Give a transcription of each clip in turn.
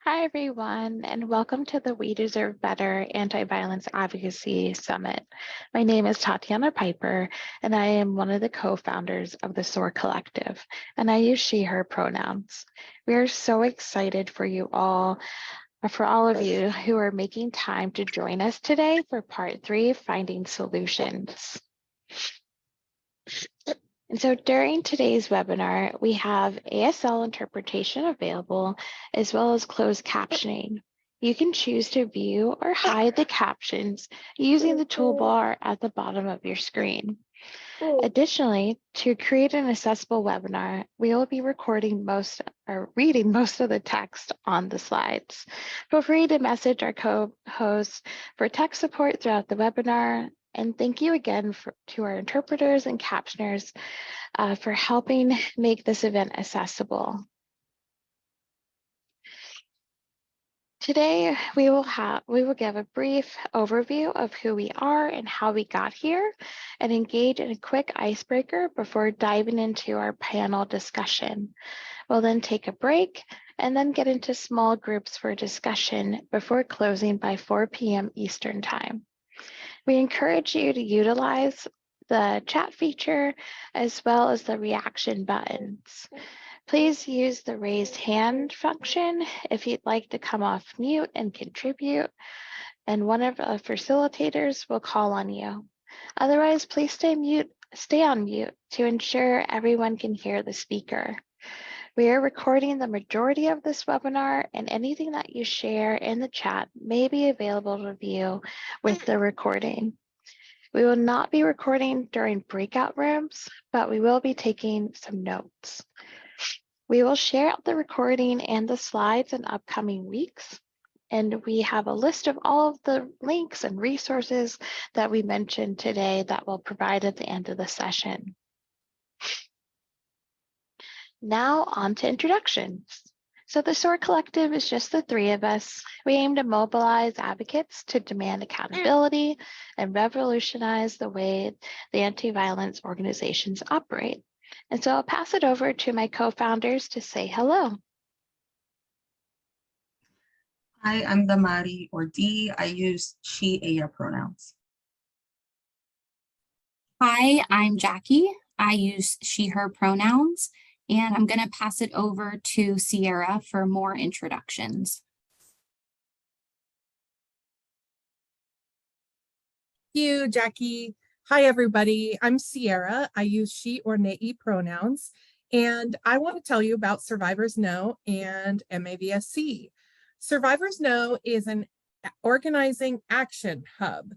Hi, everyone, and welcome to the We Deserve Better Anti-Violence Advocacy Summit. My name is Tatiana Piper, and I am one of the co-founders of the SOAR Collective, and I use she, her pronouns. We are so excited for all of you who are making time to join us today for part 3, Finding Solutions. And so during today's webinar, we have ASL interpretation available, as well as closed captioning. You can choose to view or hide the captions using the toolbar at the bottom of your screen. Additionally, to create an accessible webinar, we will be reading most of the text on the slides. Feel free to message our co-hosts for tech support throughout the webinar. And thank you again to our interpreters and captioners for helping make this event accessible. Today, we will give a brief overview of who we are and how we got here, and engage in a quick icebreaker before diving into our panel discussion. We'll then take a break and then get into small groups for discussion before closing by 4 p.m. Eastern Time. We encourage you to utilize the chat feature as well as the reaction buttons. Please use the raised hand function if you'd like to come off mute and contribute, and one of the facilitators will call on you. Otherwise, please stay on mute to ensure everyone can hear the speaker. We are recording the majority of this webinar, and anything that you share in the chat may be available to view with the recording. We will not be recording during breakout rooms, but we will be taking some notes. We will share out the recording and the slides in upcoming weeks, and we have a list of all of the links and resources that we mentioned today that we'll provide at the end of the session. Now on to introductions. So the SOAR Collective is just the 3 of us. We aim to mobilize advocates to demand accountability and revolutionize the way the anti-violence organizations operate. And so I'll pass it over to my co-founders to say hello. Hi, I'm Damari, or Dee. I use she, ella pronouns. Hi, I'm Jackie. I use she, her pronouns, and I'm going to pass it over to Sierra for more introductions. Thank you, Jackie. Hi, everybody. I'm Sierra. I use she or nei pronouns, and I want to tell you about Survivors Know and MAVSC. Survivors Know is an organizing action hub.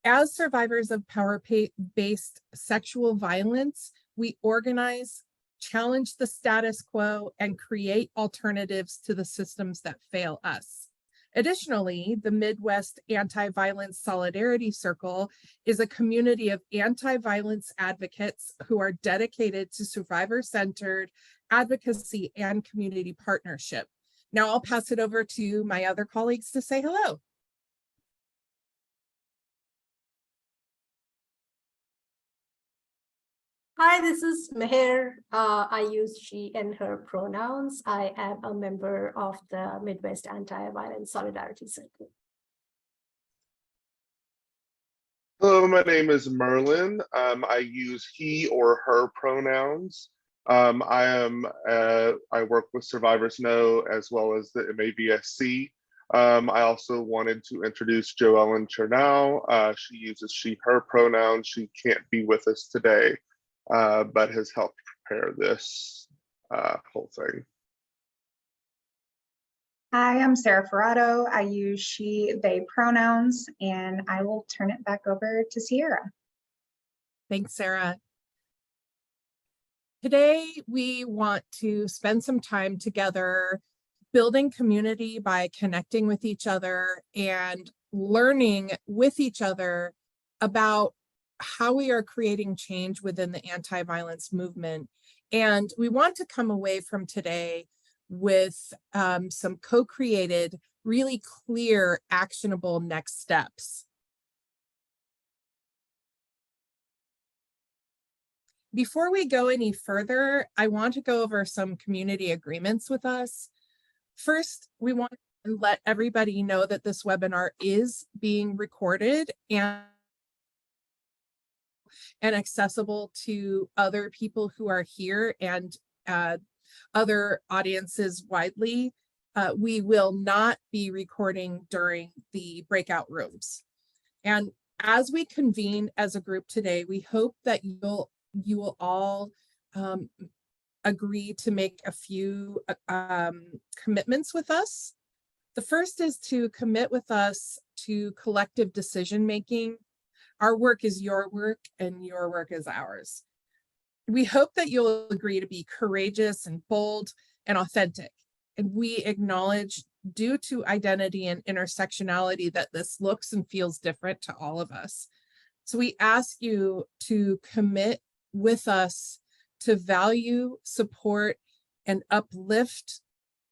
As survivors of power-based sexual violence, we organize, challenge the status quo, and create alternatives to the systems that fail us. Additionally, the Midwest Anti-Violence Solidarity Circle is a community of anti-violence advocates who are dedicated to survivor-centered advocacy and community partnership. Now I'll pass it over to my other colleagues to say hello. Hi, this is Meher. I use she and her pronouns. I am a member of the Midwest Anti-Violence Solidarity Circle. Hello, my name is Merlin. I use he or her pronouns. I work with Survivors Know as well as the MAVSC. I also wanted to introduce Joellen Chernau. She uses she, her pronouns. She can't be with us today, but has helped prepare this whole thing. Hi, I'm Sarah Ferrato. I use she, they pronouns, and I will turn it back over to Sierra. Thanks, Sarah. Today, we want to spend some time together building community by connecting with each other and learning with each other about how we are creating change within the anti-violence movement. And we want to come away from today with some co-created, really clear, actionable next steps. Before we go any further, I want to go over some community agreements with us. First, we want to let everybody know that this webinar is being recorded and accessible to other people who are here and other audiences widely. We will not be recording during the breakout rooms. And as we convene as a group today, we hope that you will all agree to make a few commitments with us. The first is to commit with us to collective decision-making. Our work is your work and your work is ours. We hope that you'll agree to be courageous and bold and authentic. And we acknowledge, due to identity and intersectionality, that this looks and feels different to all of us. So we ask you to commit with us to value, support, and uplift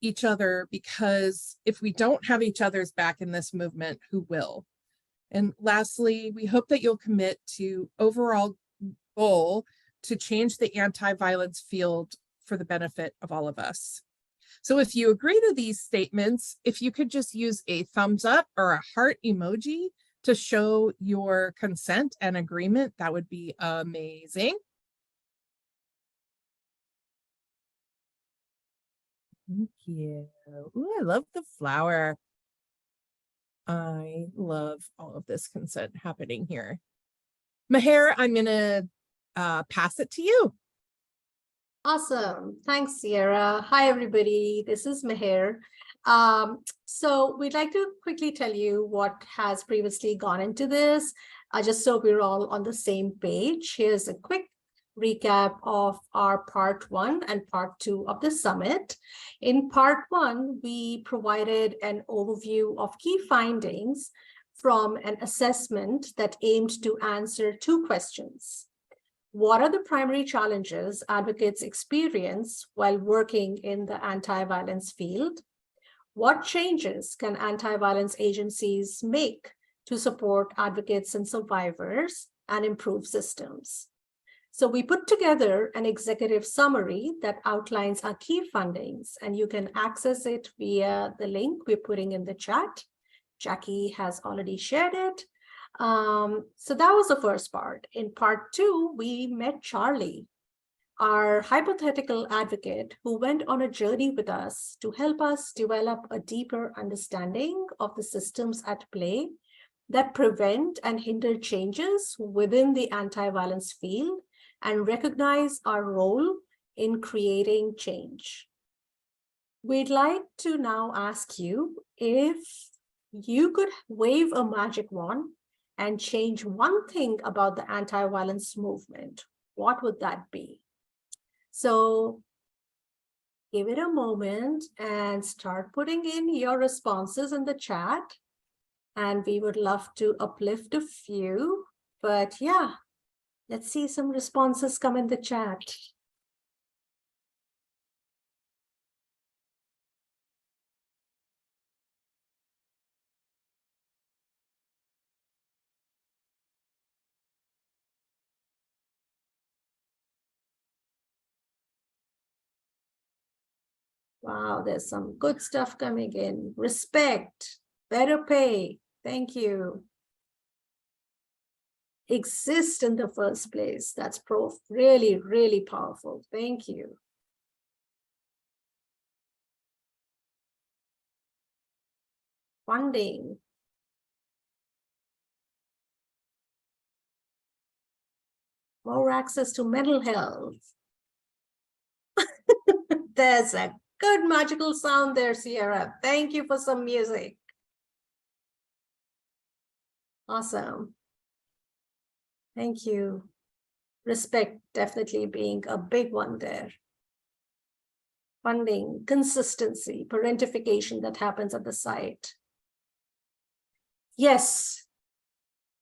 each other, because if we don't have each other's back in this movement, who will? And lastly, we hope that you'll commit to overall goal to change the anti-violence field for the benefit of all of us. So if you agree to these statements, if you could just use a thumbs up or a heart emoji to show your consent and agreement, that would be amazing. Thank you. Ooh, I love the flower. I love all of this consent happening here. Meher, I'm gonna pass it to you. Awesome. Thanks, Sierra. Hi, everybody. This is Meher. So we'd like to quickly tell you what has previously gone into this, just so we're all on the same page. Here's a quick recap of our part 1 and part 2 of the summit. In part 1, we provided an overview of key findings from an assessment that aimed to answer 2 questions. What are the primary challenges advocates experience while working in the anti-violence field? What changes can anti-violence agencies make to support advocates and survivors and improve systems? So we put together an executive summary that outlines our key findings, and you can access it via the link we're putting in the chat. Jackie has already shared it. So that was the first part. In part 2, we met Charlie, our hypothetical advocate who went on a journey with us to help us develop a deeper understanding of the systems at play that prevent and hinder changes within the anti-violence field and recognize our role in creating change. We'd like to now ask you if you could wave a magic wand and change one thing about the anti-violence movement, what would that be? So give it a moment and start putting in your responses in the chat. And we would love to uplift a few, but yeah, let's see some responses come in the chat. Wow, there's some good stuff coming in. Respect, better pay, thank you. Exist in the first place, that's really, really powerful, thank you. Funding. More access to mental health. There's a good magical sound there, Sierra. Thank you for some music. Awesome. Thank you. Respect definitely being a big one there. Funding, consistency, parentification that happens at the site. Yes,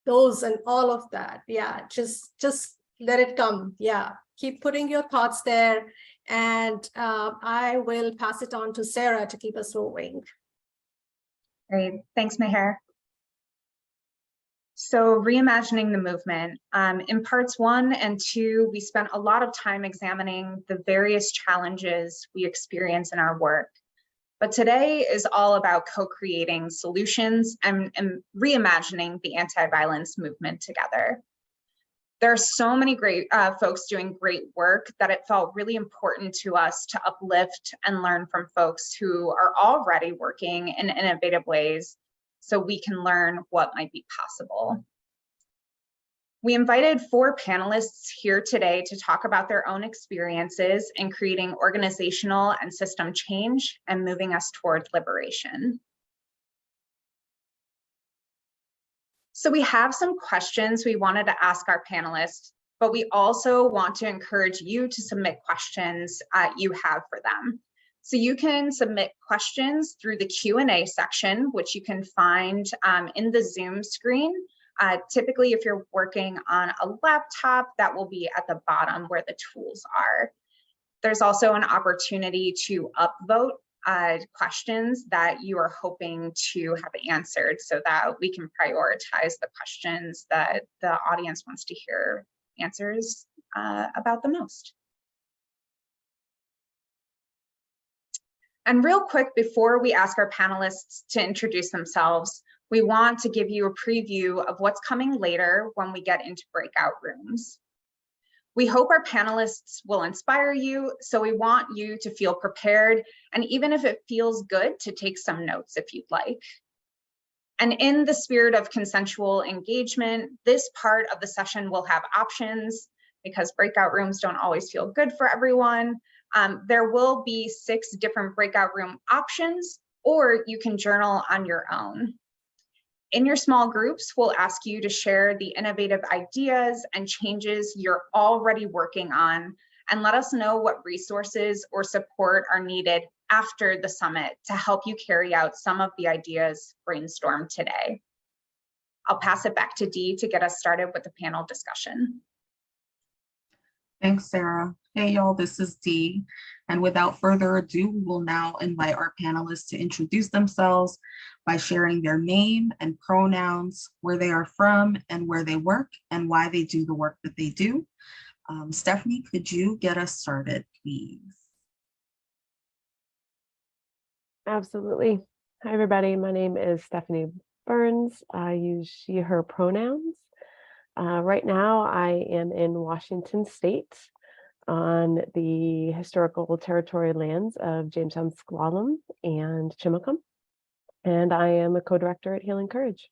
those and all of that. Yeah, just let it come. Yeah, keep putting your thoughts there. And I will pass it on to Sarah to keep us moving. Great, thanks, Meher. So reimagining the movement. In parts 1 and 2, we spent a lot of time examining the various challenges we experience in our work. But today is all about co-creating solutions and reimagining the anti-violence movement together. There are so many great folks doing great work that it felt really important to us to uplift and learn from folks who are already working in innovative ways so we can learn what might be possible. We invited 4 panelists here today to talk about their own experiences in creating organizational and system change and moving us toward liberation. So we have some questions we wanted to ask our panelists, but we also want to encourage you to submit questions you have for them. So you can submit questions through the Q&A section, which you can find in the Zoom screen. Typically, if you're working on a laptop, that will be at the bottom where the tools are. There's also an opportunity to upvote questions that you are hoping to have answered so that we can prioritize the questions that the audience wants to hear answers about the most. And real quick, before we ask our panelists to introduce themselves, we want to give you a preview of what's coming later when we get into breakout rooms. We hope our panelists will inspire you, so we want you to feel prepared, and even if it feels good, to take some notes if you'd like. And in the spirit of consensual engagement, this part of the session will have options because breakout rooms don't always feel good for everyone. There will be 6 different breakout room options, or you can journal on your own. In your small groups, we'll ask you to share the innovative ideas and changes you're already working on, and let us know what resources or support are needed after the summit to help you carry out some of the ideas brainstormed today. I'll pass it back to Dee to get us started with the panel discussion. Thanks, Sarah. Hey, y'all, this is Dee. And without further ado, we will now invite our panelists to introduce themselves by sharing their name and pronouns, where they are from and where they work, and why they do the work that they do. Stephanie, could you get us started, please? Absolutely. Hi, everybody. My name is Stephanie Burns. I use she, her pronouns. Right now, I am in Washington State on the historical territorial lands of Jamestown, S'Klallam, and Chimacum. And I am a co-director at Healing Courage.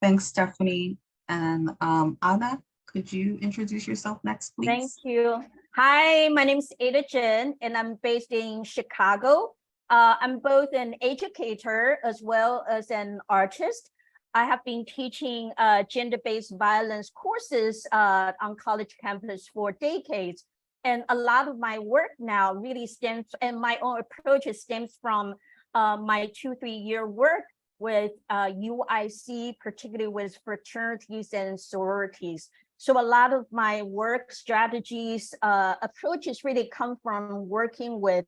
Thanks, Stephanie. And Ada, could you introduce yourself next, please? Thank you. Hi, my name is Ada Cheng, and I'm based in Chicago. I'm both an educator as well as an artist. I have been teaching gender-based violence courses on college campus for decades. And a lot of my work now really stems, and my own approach stems from my 2-3-year work with UIC, particularly with fraternities and sororities. So a lot of my work strategies, approaches really come from working with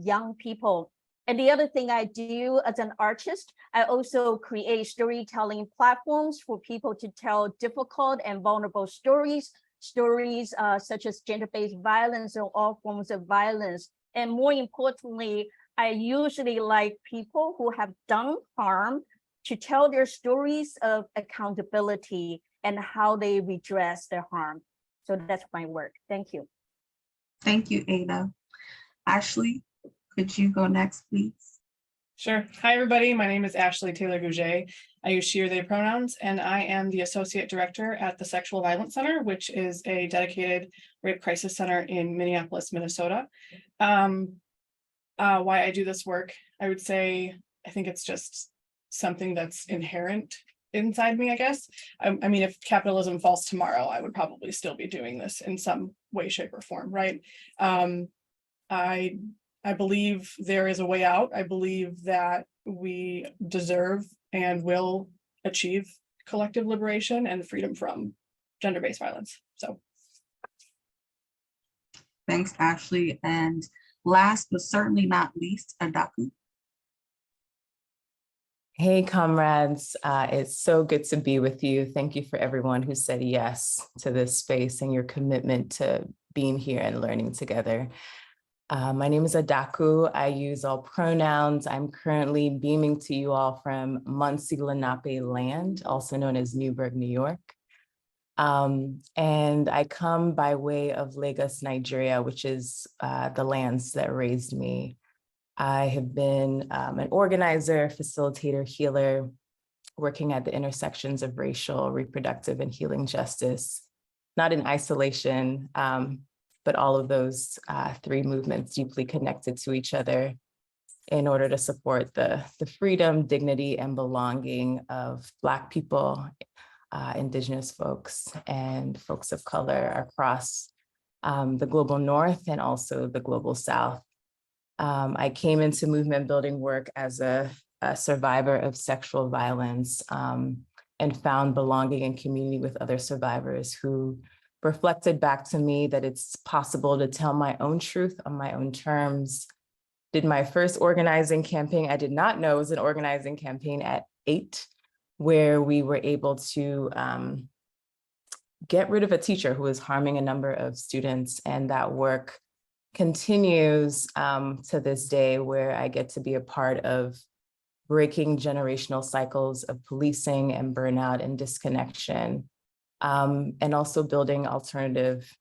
young people. And the other thing I do as an artist, I also create storytelling platforms for people to tell difficult and vulnerable stories such as gender-based violence or all forms of violence. And more importantly, I usually like people who have done harm to tell their stories of accountability and how they redress their harm. So that's my work. Thank you. Thank you, Ada. Ashley, could you go next, please? Sure. Hi, everybody. My name is Ashley Taylor Gougé. I use she or they pronouns, and I am the Associate Director at the Sexual Violence Center, which is a dedicated rape crisis center in Minneapolis, Minnesota. Why I do this work, I would say, I think it's just something that's inherent inside me, I guess. I mean, if capitalism falls tomorrow, I would probably still be doing this in some way, shape, or form, right? I believe there is a way out. I believe that we deserve and will achieve collective liberation and freedom from gender-based violence. So. Thanks, Ashley. And last but certainly not least, Adaku. Hey, comrades. It's so good to be with you. Thank you for everyone who said yes to this space and your commitment to being here and learning together. My name is Adaku. I use all pronouns. I'm currently beaming to you all from Muncie Lenape land, also known as Newburgh, New York. And I come by way of Lagos, Nigeria, which is the lands that raised me. I have been an organizer, facilitator, healer, working at the intersections of racial, reproductive, and healing justice, not in isolation, but all of those three movements deeply connected to each other in order to support the freedom, dignity, and belonging of Black people, Indigenous folks, and folks of color across the global North and also the global South. I came into movement building work as a survivor of sexual violence and found belonging and community with other survivors who reflected back to me that it's possible to tell my own truth on my own terms. Did my first organizing campaign, I did not know it was an organizing campaign at 8, where we were able to get rid of a teacher who was harming a number of students. And that work continues to this day, where I get to be a part of breaking generational cycles of policing and burnout and disconnection, and also building alternative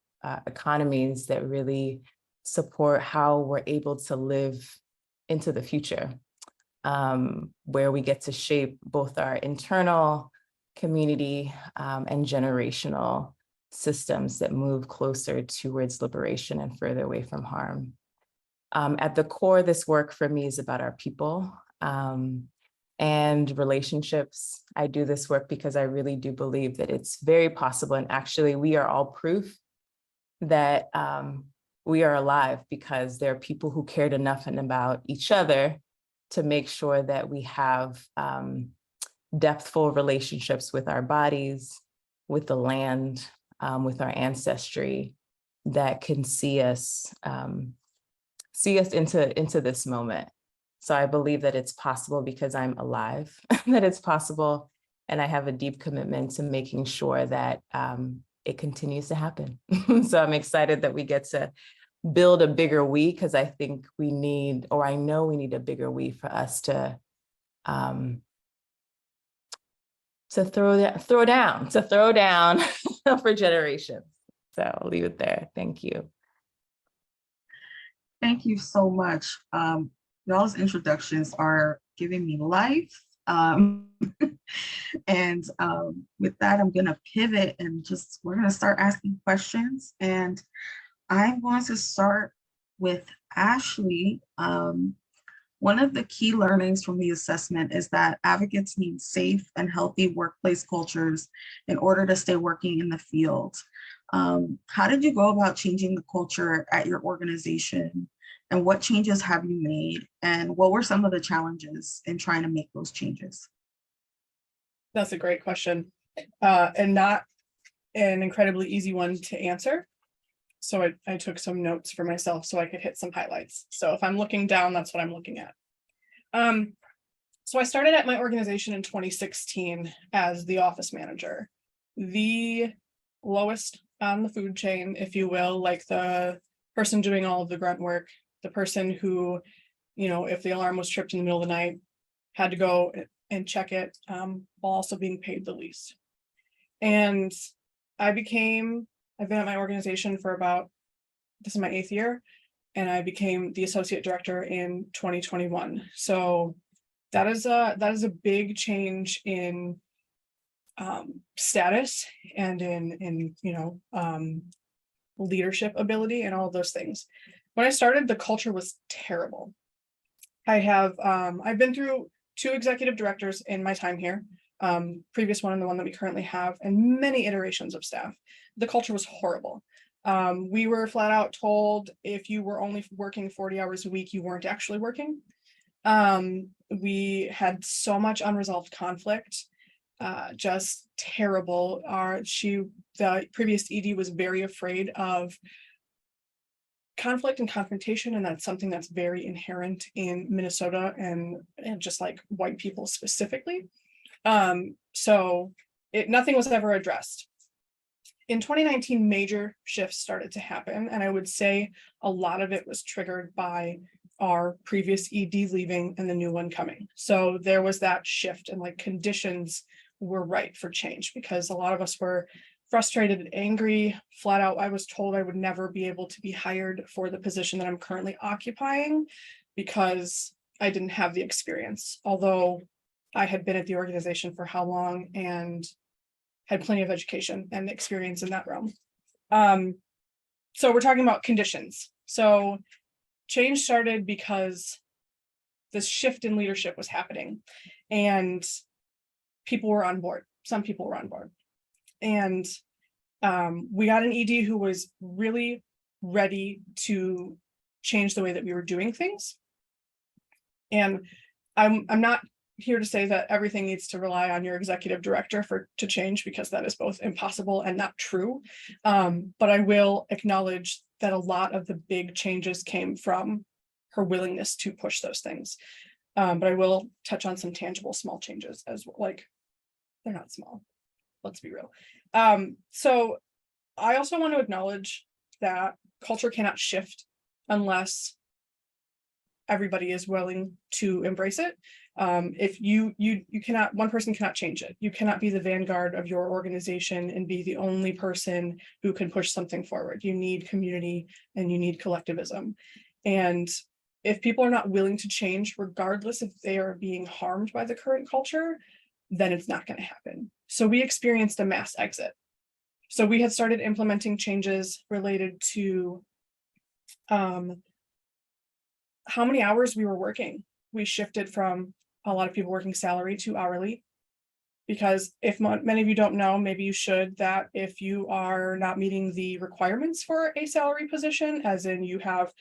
economies that really support how we're able to live into the future, where we get to shape both our internal community and generational systems that move closer towards liberation and further away from harm. At the core, this work for me is about our people and relationships. I do this work because I really do believe that it's very possible, and actually we are all proof that we are alive because there are people who cared enough and about each other to make sure that we have depthful relationships with our bodies, with the land, with our ancestry, that can see us into this moment. So I believe that it's possible because I'm alive, that it's possible, and I have a deep commitment to making sure that it continues to happen. So I'm excited that we get to build a bigger we, because I think we need, or I know we need a bigger we for us to throw down for generations. So I'll leave it there. Thank you. Thank you so much. Y'all's introductions are giving me life. And with that, I'm gonna pivot and we're gonna start asking questions. And I'm going to start with Ashley. One of the key learnings from the assessment is that advocates need safe and healthy workplace cultures in order to stay working in the field. How did you go about changing the culture at your organization? And what changes have you made? And what were some of the challenges in trying to make those changes? That's a great question, and not an incredibly easy one to answer. So I took some notes for myself so I could hit some highlights. So if I'm looking down, that's what I'm looking at. So I started at my organization in 2016 as the office manager, the lowest on the food chain, if you will, like the person doing all of the grunt work, the person who, if the alarm was tripped in the middle of the night, had to go and check it, while also being paid the least. And I've been at my organization for this is my 8th year, and I became the associate director in 2021. So that is a big change in status and in leadership ability and all of those things. When I started, the culture was terrible. I've been through 2 executive directors in my time here, previous one and the one that we currently have, and many iterations of staff. The culture was horrible. We were flat out told if you were only working 40 hours a week, you weren't actually working. We had so much unresolved conflict, just terrible. The previous ED was very afraid of conflict and confrontation, and that's something that's very inherent in Minnesota and just like white people specifically. So nothing was ever addressed. In 2019, major shifts started to happen, and I would say a lot of it was triggered by our previous ED leaving and the new one coming. So there was that shift, and like conditions were right for change, because a lot of us were frustrated and angry. Flat out, I was told I would never be able to be hired for the position that I'm currently occupying because I didn't have the experience, although I had been at the organization for how long and had plenty of education and experience in that realm. So we're talking about conditions. So change started because this shift in leadership was happening and people were on board. Some people were on board. And we got an ED who was really ready to change the way that we were doing things. And I'm not here to say that everything needs to rely on your executive director to change, because that is both impossible and not true. But I will acknowledge that a lot of the big changes came from her willingness to push those things. But I will touch on some tangible small changes as well. Like, they're not small, let's be real. So I also want to acknowledge that culture cannot shift unless everybody is willing to embrace it. If you cannot, one person cannot change it. You cannot be the vanguard of your organization and be the only person who can push something forward. You need community and you need collectivism. And if people are not willing to change, regardless if they are being harmed by the current culture, then it's not going to happen. So we experienced a mass exit. So we had started implementing changes related to how many hours we were working. We shifted from a lot of people working salary to hourly, because if many of you don't know, maybe you should, that if you are not meeting the requirements for a salary position, as in you have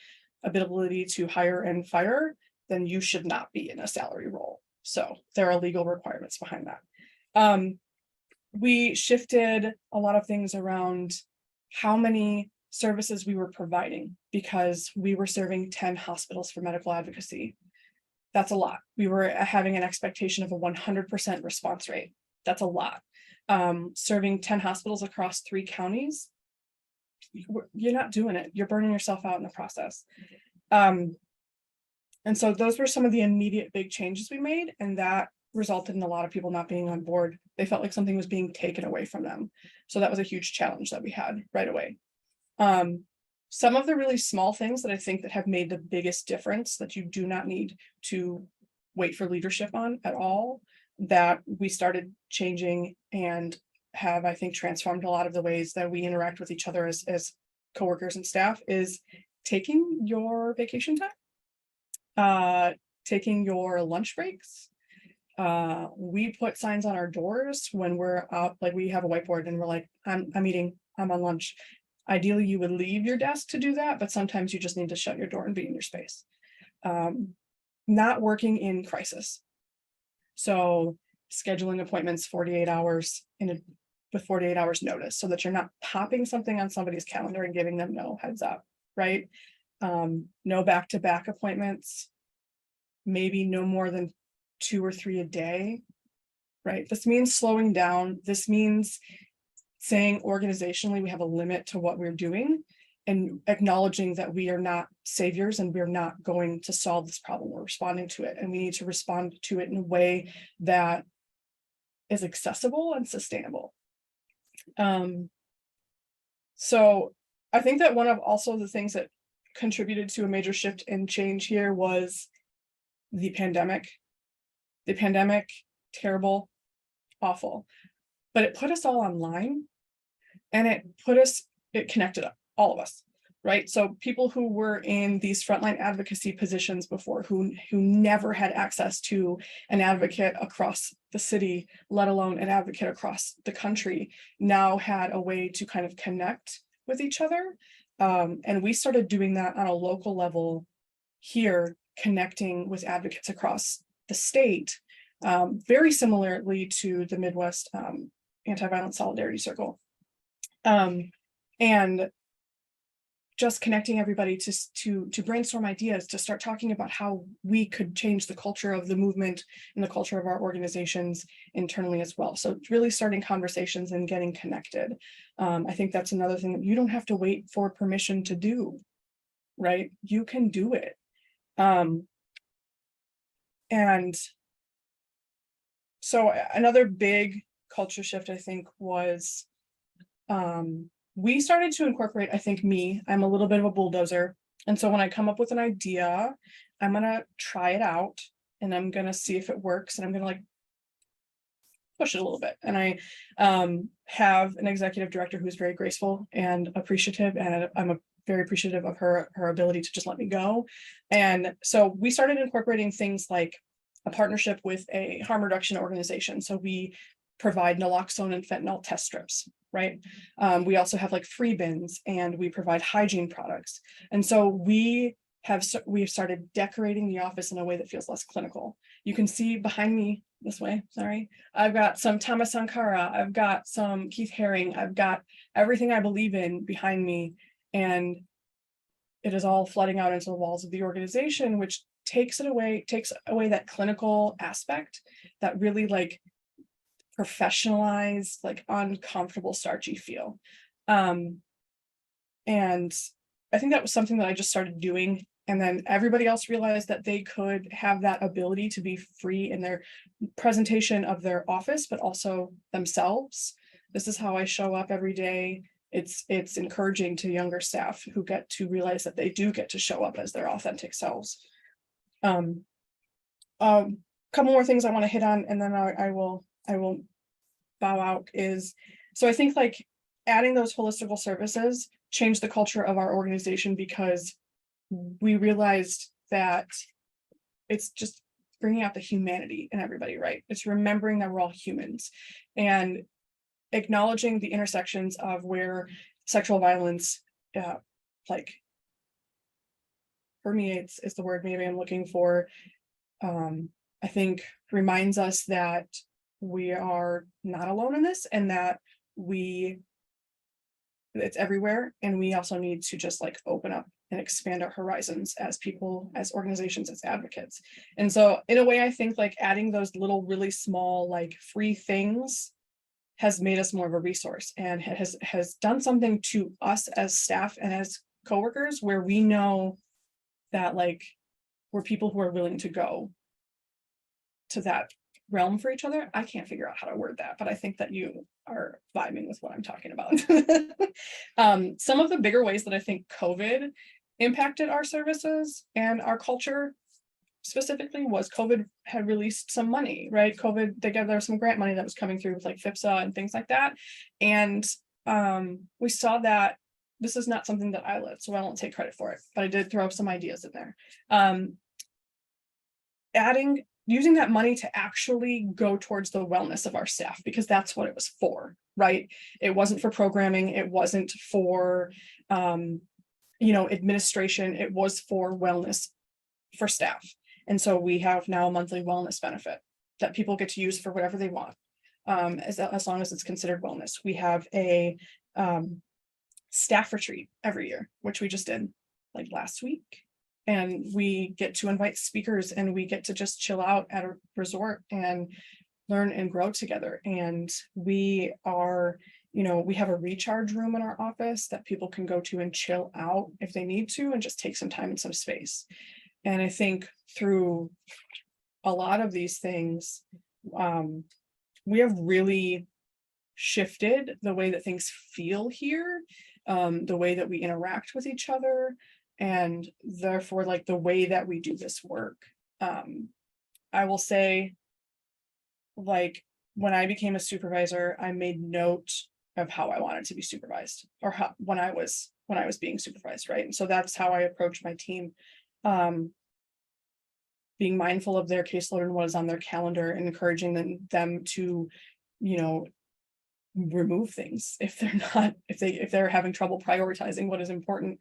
ability to hire and fire, then you should not be in a salary role. So there are legal requirements behind that. We shifted a lot of things around how many services we were providing, because we were serving 10 hospitals for medical advocacy. That's a lot. We were having an expectation of a 100% response rate. That's a lot. Serving 10 hospitals across 3 counties, you're not doing it. You're burning yourself out in the process. And so those were some of the immediate big changes we made, and that resulted in a lot of people not being on board. They felt like something was being taken away from them. So that was a huge challenge that we had right away. Some of the really small things that I think that have made the biggest difference, that you do not need to wait for leadership on at all, that we started changing and have, I think, transformed a lot of the ways that we interact with each other as coworkers and staff, is taking your vacation time, taking your lunch breaks. We put signs on our doors when we're out, like we have a whiteboard and we're like, I'm eating, I'm on lunch. Ideally, you would leave your desk to do that, but sometimes you just need to shut your door and be in your space. Not working in crisis. So scheduling appointments 48 hours with 48 hours notice, so that you're not popping something on somebody's calendar and giving them no heads up, right? No back-to-back appointments, maybe no more than 2 or 3 a day, right? This means slowing down. This means saying organizationally, we have a limit to what we're doing, and acknowledging that we are not saviors and we're not going to solve this problem. We're responding to it, and we need to respond to it in a way that is accessible and sustainable. So I think that one of also the things that contributed to a major shift and change here was the pandemic. The pandemic, terrible, awful, but it put us all online, and it connected all of us, right? So people who were in these frontline advocacy positions before, who never had access to an advocate across the city, let alone an advocate across the country, now had a way to kind of connect with each other. And we started doing that on a local level here, connecting with advocates across the state, very similarly to the Midwest Anti-Violence Solidarity Circle. And just connecting everybody to brainstorm ideas, to start talking about how we could change the culture of the movement and the culture of our organizations internally as well. So really starting conversations and getting connected. I think that's another thing that you don't have to wait for permission to do, right? You can do it. And so another big culture shift, I think, was we started to incorporate, I think I'm a little bit of a bulldozer. And so when I come up with an idea, I'm going to try it out and I'm going to see if it works. And I'm going to like push it a little bit. And I have an executive director who's very graceful and appreciative. And I'm very appreciative of her ability to just let me go. And so we started incorporating things like a partnership with a harm reduction organization. So we provide naloxone and fentanyl test strips, right? We also have like free bins and we provide hygiene products. And so we've started decorating the office in a way that feels less clinical. You can see behind me this way, sorry. I've got some Thomas Sankara, I've got some Keith Haring, I've got everything I believe in behind me. And it is all flooding out into the walls of the organization, which takes away that clinical aspect, that really like professionalized, like uncomfortable, starchy feel. And I think that was something that I just started doing. And then everybody else realized that they could have that ability to be free in their presentation of their office, but also themselves. This is how I show up every day. It's encouraging to younger staff who get to realize that they do get to show up as their authentic selves. Couple more things I want to hit on, and then I will bow out is, so I think like adding those holistical services changed the culture of our organization because we realized that it's just bringing out the humanity in everybody, right? It's remembering that we're all humans and acknowledging the intersections of where sexual violence like permeates is the word maybe I'm looking for. I think reminds us that we are not alone in this and that it's everywhere. And we also need to just like open up and expand our horizons as people, as organizations, as advocates. And so in a way, I think like adding those little, really small, like free things has made us more of a resource and has done something to us as staff and as coworkers where we know that like we're people who are willing to go to that realm for each other. I can't figure out how to word that, but I think that you are vibing with what I'm talking about. Some of the bigger ways that I think COVID impacted our services and our culture specifically was COVID had released some money, right? there was some grant money that was coming through with like FIPSA and things like that. And we saw that this is not something that I led, so I won't take credit for it, but I did throw some ideas in there. Using that money to actually go towards the wellness of our staff, because that's what it was for, right? It wasn't for programming. It wasn't for, administration. It was for wellness for staff. And so we have now a monthly wellness benefit that people get to use for whatever they want, as long as it's considered wellness. We have a staff retreat every year, which we just did like last week. And we get to invite speakers and we get to just chill out at a resort and learn and grow together. And we are, we have a recharge room in our office that people can go to and chill out if they need to and just take some time and some space. And I think through a lot of these things, we have really shifted the way that things feel here, the way that we interact with each other, and therefore like the way that we do this work. I will say, like, when I became a supervisor, I made note of how I wanted to be supervised, or when I was being supervised, right? And so that's how I approach my team, being mindful of their caseload and what is on their calendar, and encouraging them to, remove things if they're having trouble prioritizing what is important.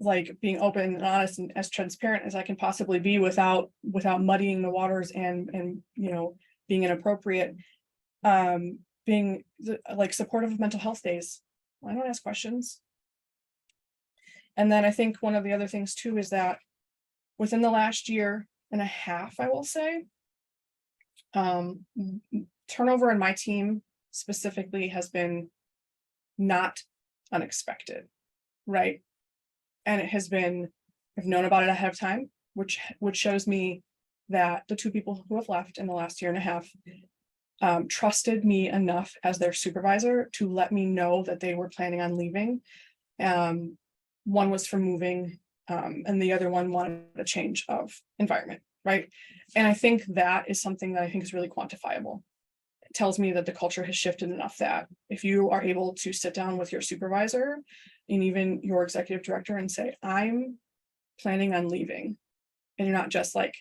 Like being open and honest and as transparent as I can possibly be without muddying the waters and being inappropriate. Being like supportive of mental health days I don't ask questions. And then I think one of the other things too is that within the last year and a half, I will say, turnover in my team specifically has been not unexpected, right? And it has been, I've known about it ahead of time, which shows me that the two people who have left in the last year and a half trusted me enough as their supervisor to let me know that they were planning on leaving. One was for moving, and the other one wanted a change of environment, right? And I think that is something that I think is really quantifiable. It tells me that the culture has shifted enough that if you are able to sit down with your supervisor and even your executive director and say, I'm planning on leaving, and you're not just like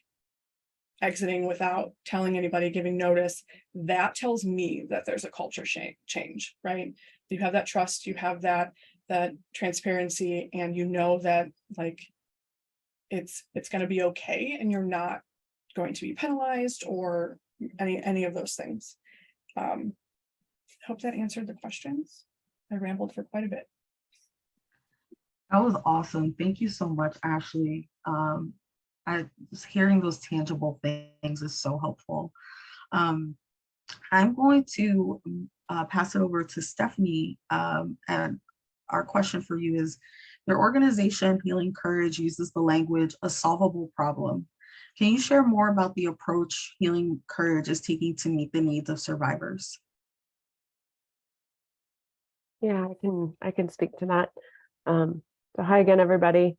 exiting without telling anybody, giving notice, that tells me that there's a culture change, right? You have that trust, you have that transparency, and you know that like it's going to be okay, and you're not going to be penalized or any of those things. Hope that answered the questions. I rambled for quite a bit. That was awesome. Thank you so much, Ashley. Just hearing those tangible things is so helpful. I'm going to pass it over to Stephanie. And our question for you is, your organization, Healing Courage, uses the language, a solvable problem. Can you share more about the approach Healing Courage is taking to meet the needs of survivors? Yeah, I can speak to that. So hi again, everybody.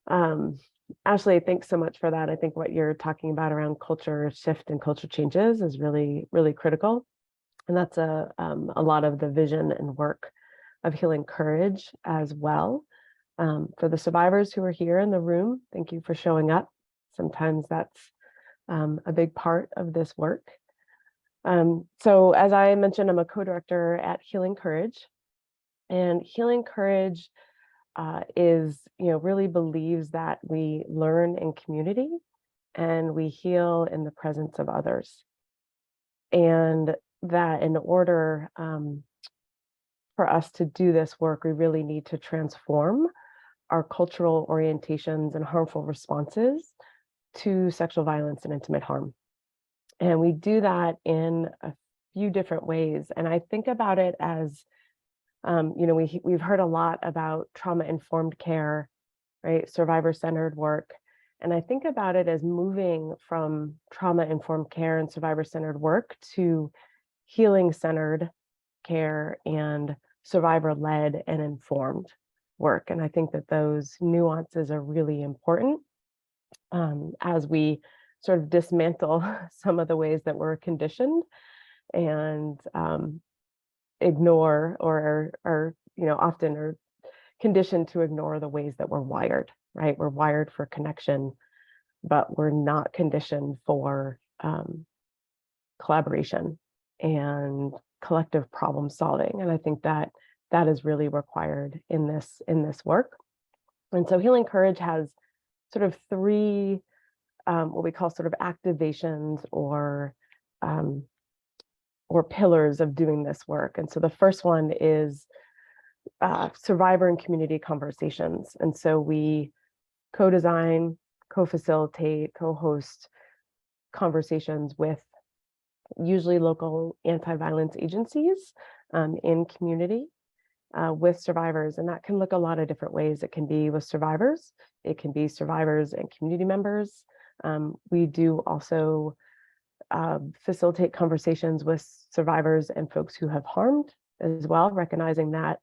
Ashley, thanks so much for that. I think what you're talking about around culture shift and culture changes is really, really critical. And that's a lot of the vision and work of Healing Courage as well. For the survivors who are here in the room, thank you for showing up. Sometimes that's a big part of this work. So as I mentioned, I'm a co-director at Healing Courage, and Healing Courage really believes that we learn in community and we heal in the presence of others. And that in order for us to do this work, we really need to transform our cultural orientations and harmful responses to sexual violence and intimate harm. And we do that in a few different ways. And I think about it as, we've heard a lot about trauma-informed care, right? Survivor-centered work. And I think about it as moving from trauma-informed care and survivor-centered work to healing-centered care and survivor-led and informed work. And I think that those nuances are really important as we sort of dismantle some of the ways that we're conditioned and ignore or often are conditioned to ignore the ways that we're wired, right? We're wired for connection, but we're not conditioned for collaboration and collective problem solving. And I think that that is really required in this work. And so Healing Courage has sort of three what we call sort of activations or pillars of doing this work. And so the first one is survivor and community conversations. And so we co-design, co-facilitate, co-host conversations with usually local anti-violence agencies in community with survivors. And that can look a lot of different ways. It can be with survivors. It can be survivors and community members. We do also facilitate conversations with survivors and folks who have harmed as well, recognizing that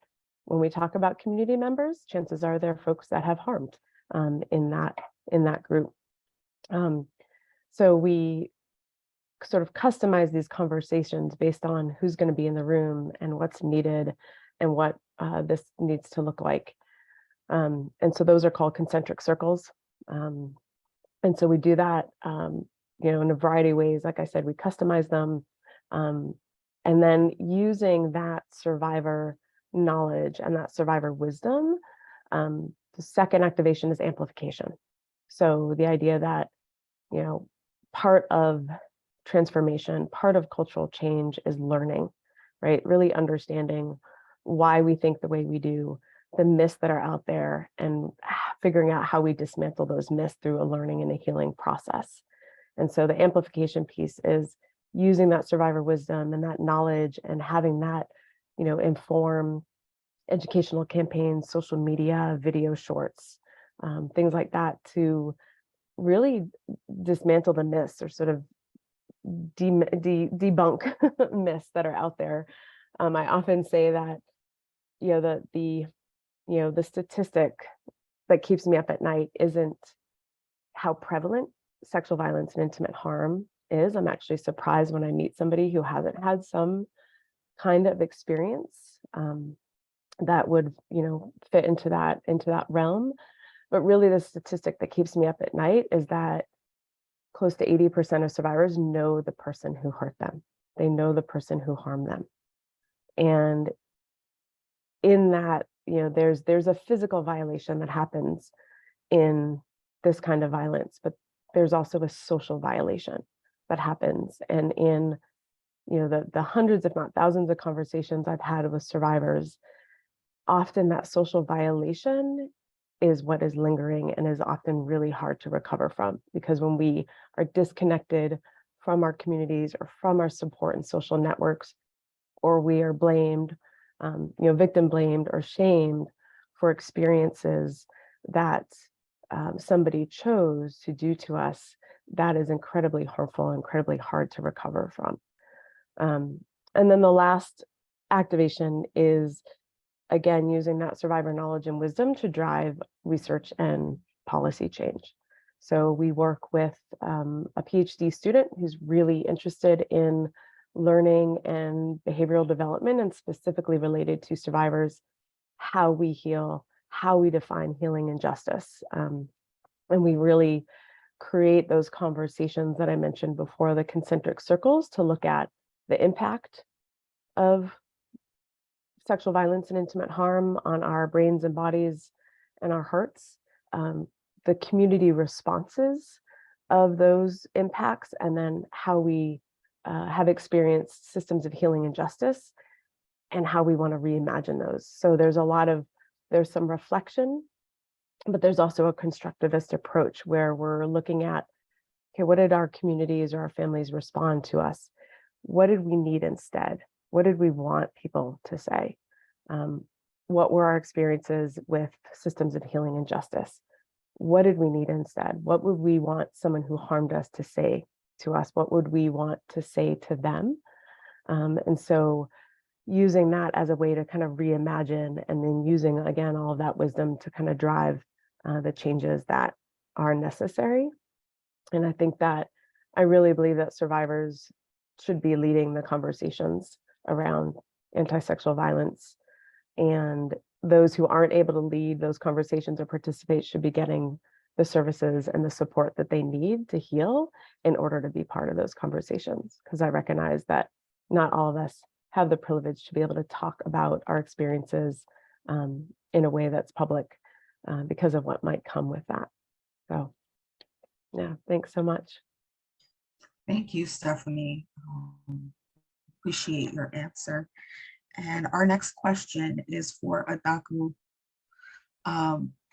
when we talk about community members, chances are they're folks that have harmed in that group. So we sort of customize these conversations based on who's going to be in the room and what's needed and what this needs to look like. And so those are called concentric circles. And so we do that, in a variety of ways. Like I said, we customize them. And then using that survivor knowledge and that survivor wisdom, the second activation is amplification. So the idea that, part of transformation, part of cultural change is learning, right? Really understanding why we think the way we do, the myths that are out there, and figuring out how we dismantle those myths through a learning and a healing process. And so the amplification piece is using that survivor wisdom and that knowledge and having that, inform educational campaigns, social media, video shorts, things like that, to really dismantle the myths or sort of debunk myths that are out there. I often say that, the statistic that keeps me up at night isn't how prevalent sexual violence and intimate harm is. I'm actually surprised when I meet somebody who hasn't had some kind of experience that would, fit into that realm. But really, the statistic that keeps me up at night is that close to 80% of survivors know the person who hurt them. They know the person who harmed them. And in that, there's a physical violation that happens in this kind of violence, but there's also a social violation that happens. And in, the hundreds, if not thousands of conversations I've had with survivors, often that social violation is what is lingering and is often really hard to recover from, because when we are disconnected from our communities or from our support and social networks, or we are blamed, victim blamed or shamed for experiences that somebody chose to do to us, that is incredibly harmful, incredibly hard to recover from. And then the last activation is, again, using that survivor knowledge and wisdom to drive research and policy change. So we work with a PhD student who's really interested in learning and behavioral development, and specifically related to survivors, how we heal, how we define healing and justice. And we really create those conversations that I mentioned before, the concentric circles, to look at the impact of sexual violence and intimate harm on our brains and bodies and our hearts, the community responses of those impacts, and then how we have experienced systems of healing and justice, and how we want to reimagine those. So there's some reflection, but there's also a constructivist approach where we're looking at, okay, what did our communities or our families respond to us? What did we need instead? What did we want people to say? What were our experiences with systems of healing and justice? What did we need instead? What would we want someone who harmed us to say to us? What would we want to say to them? And so using that as a way to kind of reimagine, and then using, again, all of that wisdom to kind of drive the changes that are necessary. And I think that I really believe that survivors should be leading the conversations around anti-sexual violence, and those who aren't able to lead those conversations or participate should be getting the services and the support that they need to heal in order to be part of those conversations. Because I recognize that not all of us have the privilege to be able to talk about our experiences in a way that's public, because of what might come with that. So yeah, thanks so much. Thank you, Stephanie. Appreciate your answer. And our next question is for Adaku.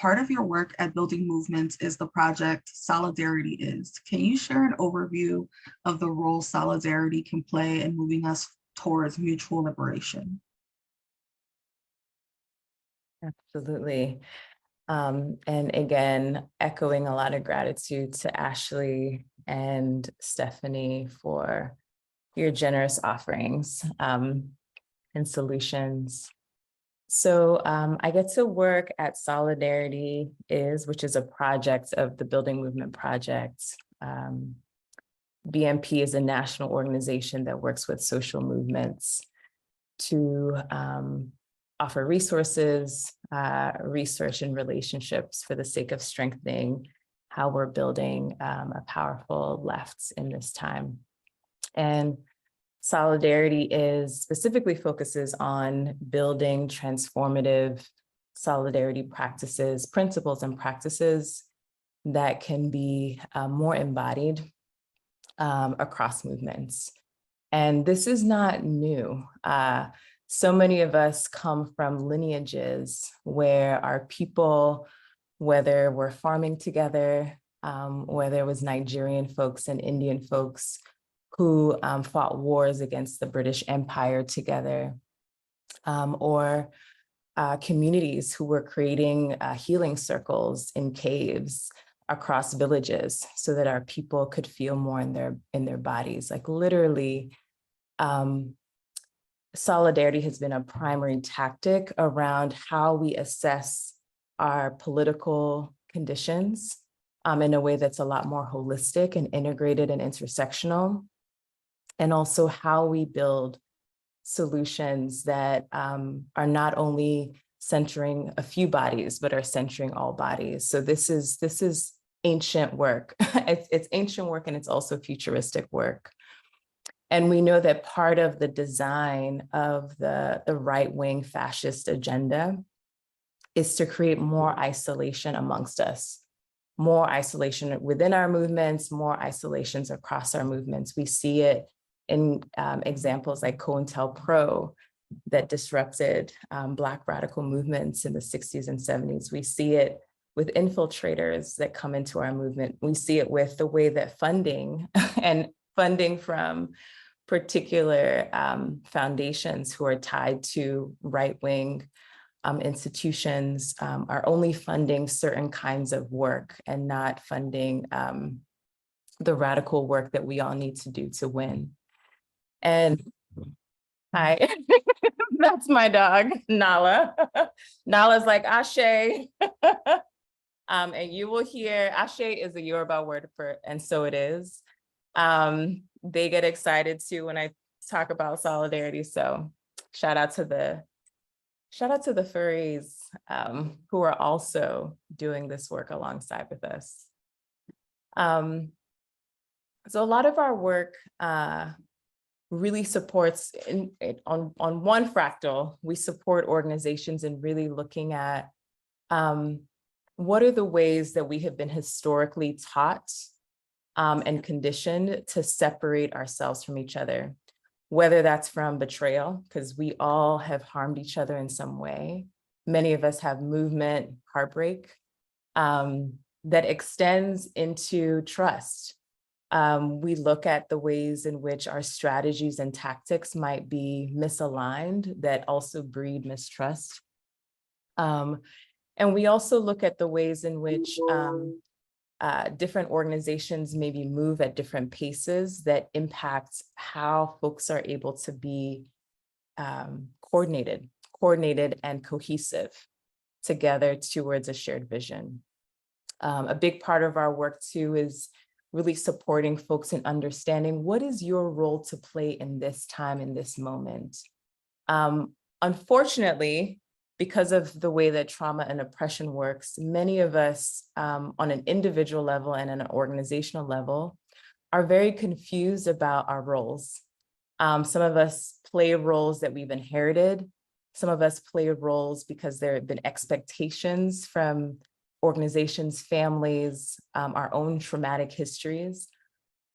Part of your work at Building Movements is the project Solidarity Is. Can you share an overview of the role solidarity can play in moving us towards mutual liberation? Absolutely. And again, echoing a lot of gratitude to Ashley and Stephanie for your generous offerings and solutions. So I get to work at Solidarity Is, which is a project of the Building Movement Project. BMP is a national organization that works with social movements to offer resources, research, and relationships for the sake of strengthening how we're building a powerful left in this time. And Solidarity Is specifically focuses on building transformative solidarity practices, principles and practices that can be more embodied across movements. And this is not new. So many of us come from lineages where our people, whether we're farming together, whether it was Nigerian folks and Indian folks who fought wars against the British Empire together, or communities who were creating healing circles in caves across villages so that our people could feel more in their bodies. Like literally, solidarity has been a primary tactic around how we assess our political conditions in a way that's a lot more holistic and integrated and intersectional, and also how we build solutions that are not only centering a few bodies, but are centering all bodies. So this is ancient work. It's ancient work, and it's also futuristic work. And we know that part of the design of the right-wing fascist agenda is to create more isolation amongst us, more isolation within our movements, more isolations across our movements. We see it in examples like COINTELPRO that disrupted Black radical movements in the 60s and 70s. We see it with infiltrators that come into our movement. We see it with the way that funding and funding from particular foundations who are tied to right-wing institutions are only funding certain kinds of work and not funding the radical work that we all need to do to win. And hi, that's my dog, Nala. Nala's like, Ashe. And you will hear, Ashe is a Yoruba word for, and so it is. They get excited too when I talk about solidarity. So shout out to the furries who are also doing this work alongside with us. So a lot of our work really supports, on one fractal, we support organizations in really looking at what are the ways that we have been historically taught and conditioned to separate ourselves from each other, whether that's from betrayal, because we all have harmed each other in some way. Many of us have movement heartbreak that extends into trust. We look at the ways in which our strategies and tactics might be misaligned that also breed mistrust. And we also look at the ways in which different organizations maybe move at different paces that impact how folks are able to be coordinated and cohesive together towards a shared vision. A big part of our work too is really supporting folks in understanding what is your role to play in this time, in this moment. Unfortunately, because of the way that trauma and oppression works, many of us on an individual level and an organizational level are very confused about our roles. Some of us play roles that we've inherited. Some of us play roles because there have been expectations from organizations, families, our own traumatic histories.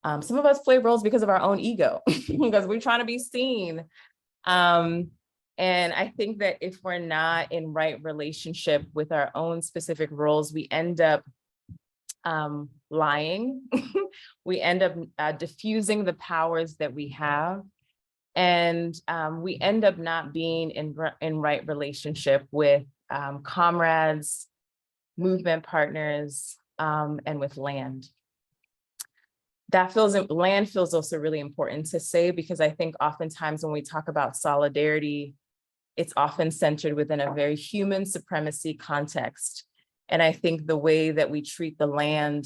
Some of us play roles because of our own ego, because we're trying to be seen. And I think that if we're not in right relationship with our own specific roles, we end up lying. We end up diffusing the powers that we have. And we end up not being in right relationship with comrades, movement partners, and with land. Land feels also really important to say, because I think oftentimes when we talk about solidarity, it's often centered within a very human supremacy context. And I think the way that we treat the land